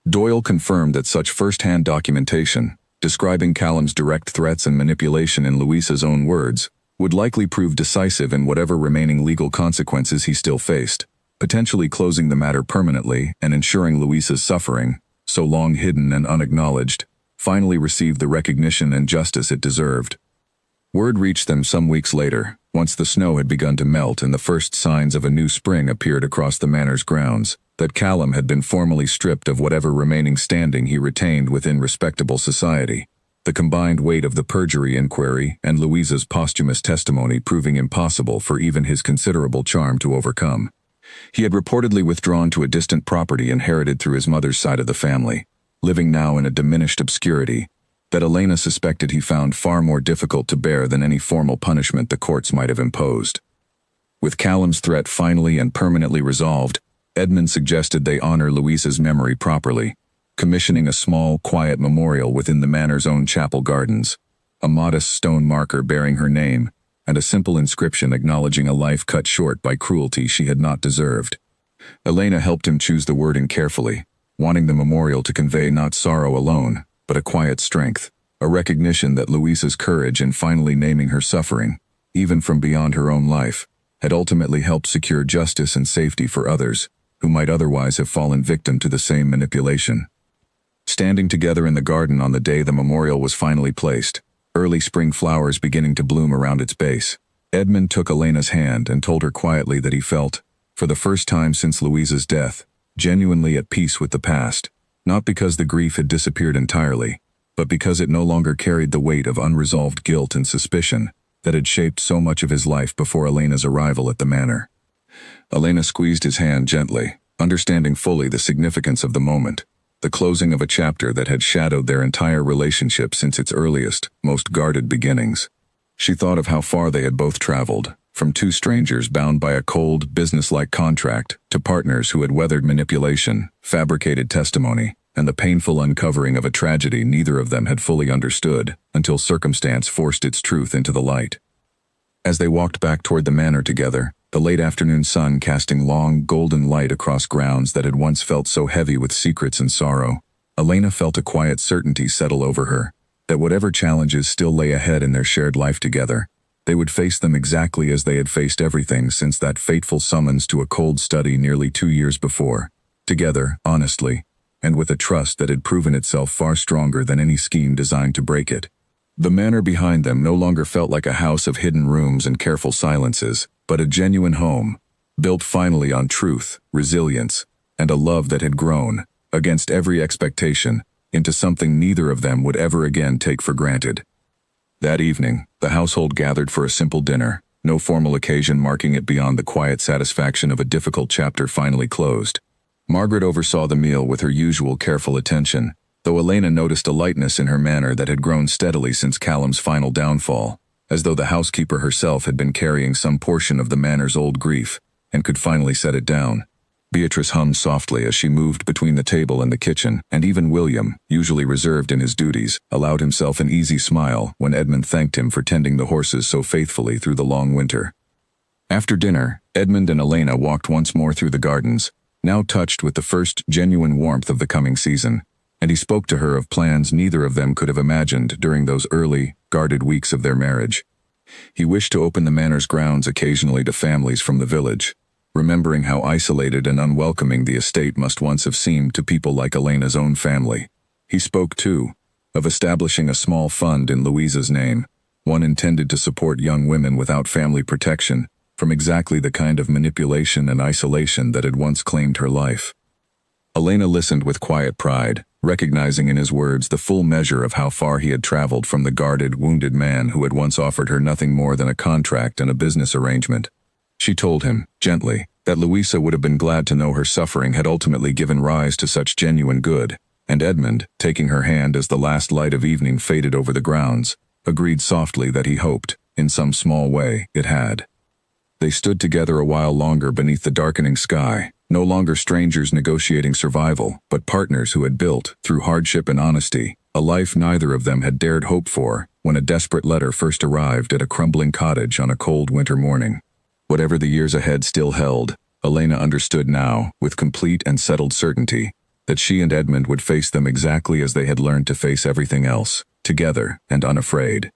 [SPEAKER 1] Doyle confirmed that such first-hand documentation, describing Callum's direct threats and manipulation in Louisa's own words, would likely prove decisive in whatever remaining legal consequences he still faced, potentially closing the matter permanently and ensuring Louisa's suffering, so long hidden and unacknowledged, finally received the recognition and justice it deserved. Word reached them some weeks later, once the snow had begun to melt and the first signs of a new spring appeared across the manor's grounds, that Callum had been formally stripped of whatever remaining standing he retained within respectable society, the combined weight of the perjury inquiry and Louisa's posthumous testimony proving impossible for even his considerable charm to overcome. He had reportedly withdrawn to a distant property inherited through his mother's side of the family, living now in a diminished obscurity that Elena suspected he found far more difficult to bear than any formal punishment the courts might have imposed. With Callum's threat finally and permanently resolved, Edmund suggested they honor Louisa's memory properly, commissioning a small, quiet memorial within the manor's own chapel gardens, a modest stone marker bearing her name, and a simple inscription acknowledging a life cut short by cruelty she had not deserved. Elena helped him choose the wording carefully, wanting the memorial to convey not sorrow alone, but a quiet strength, a recognition that Louisa's courage in finally naming her suffering, even from beyond her own life, had ultimately helped secure justice and safety for others, who might otherwise have fallen victim to the same manipulation. Standing together in the garden on the day the memorial was finally placed, early spring flowers beginning to bloom around its base, Edmund took Elena's hand and told her quietly that he felt, for the first time since Louisa's death, genuinely at peace with the past, not because the grief had disappeared entirely, but because it no longer carried the weight of unresolved guilt and suspicion that had shaped so much of his life before Elena's arrival at the manor. Elena squeezed his hand gently, understanding fully the significance of the moment, the closing of a chapter that had shadowed their entire relationship since its earliest, most guarded beginnings. She thought of how far they had both traveled, from two strangers bound by a cold, businesslike contract to partners who had weathered manipulation, fabricated testimony, and the painful uncovering of a tragedy neither of them had fully understood until circumstance forced its truth into the light. As they walked back toward the manor together, the late afternoon sun casting long, golden light across grounds that had once felt so heavy with secrets and sorrow, Elena felt a quiet certainty settle over her, that whatever challenges still lay ahead in their shared life together, they would face them exactly as they had faced everything since that fateful summons to a cold study nearly 2 years before, together, honestly, and with a trust that had proven itself far stronger than any scheme designed to break it. The manor behind them no longer felt like a house of hidden rooms and careful silences, but a genuine home, built finally on truth, resilience, and a love that had grown, against every expectation, into something neither of them would ever again take for granted. That evening, the household gathered for a simple dinner, no formal occasion marking it beyond the quiet satisfaction of a difficult chapter finally closed. Margaret oversaw the meal with her usual careful attention, though Elena noticed a lightness in her manner that had grown steadily since Callum's final downfall, as though the housekeeper herself had been carrying some portion of the manor's old grief, and could finally set it down. Beatrice hummed softly as she moved between the table and the kitchen, and even William, usually reserved in his duties, allowed himself an easy smile when Edmund thanked him for tending the horses so faithfully through the long winter. After dinner, Edmund and Elena walked once more through the gardens, now touched with the first genuine warmth of the coming season, and he spoke to her of plans neither of them could have imagined during those early, guarded weeks of their marriage. He wished to open the manor's grounds occasionally to families from the village, remembering how isolated and unwelcoming the estate must once have seemed to people like Elena's own family. He spoke, too, of establishing a small fund in Louisa's name, one intended to support young women without family protection from exactly the kind of manipulation and isolation that had once claimed her life. Elena listened with quiet pride, recognizing in his words the full measure of how far he had traveled from the guarded, wounded man who had once offered her nothing more than a contract and a business arrangement. She told him, gently, that Louisa would have been glad to know her suffering had ultimately given rise to such genuine good, and Edmund, taking her hand as the last light of evening faded over the grounds, agreed softly that he hoped, in some small way, it had. They stood together a while longer beneath the darkening sky, no longer strangers negotiating survival, but partners who had built, through hardship and honesty, a life neither of them had dared hope for when a desperate letter first arrived at a crumbling cottage on a cold winter morning. Whatever the years ahead still held, Elena understood now, with complete and settled certainty, that she and Edmund would face them exactly as they had learned to face everything else, together and unafraid.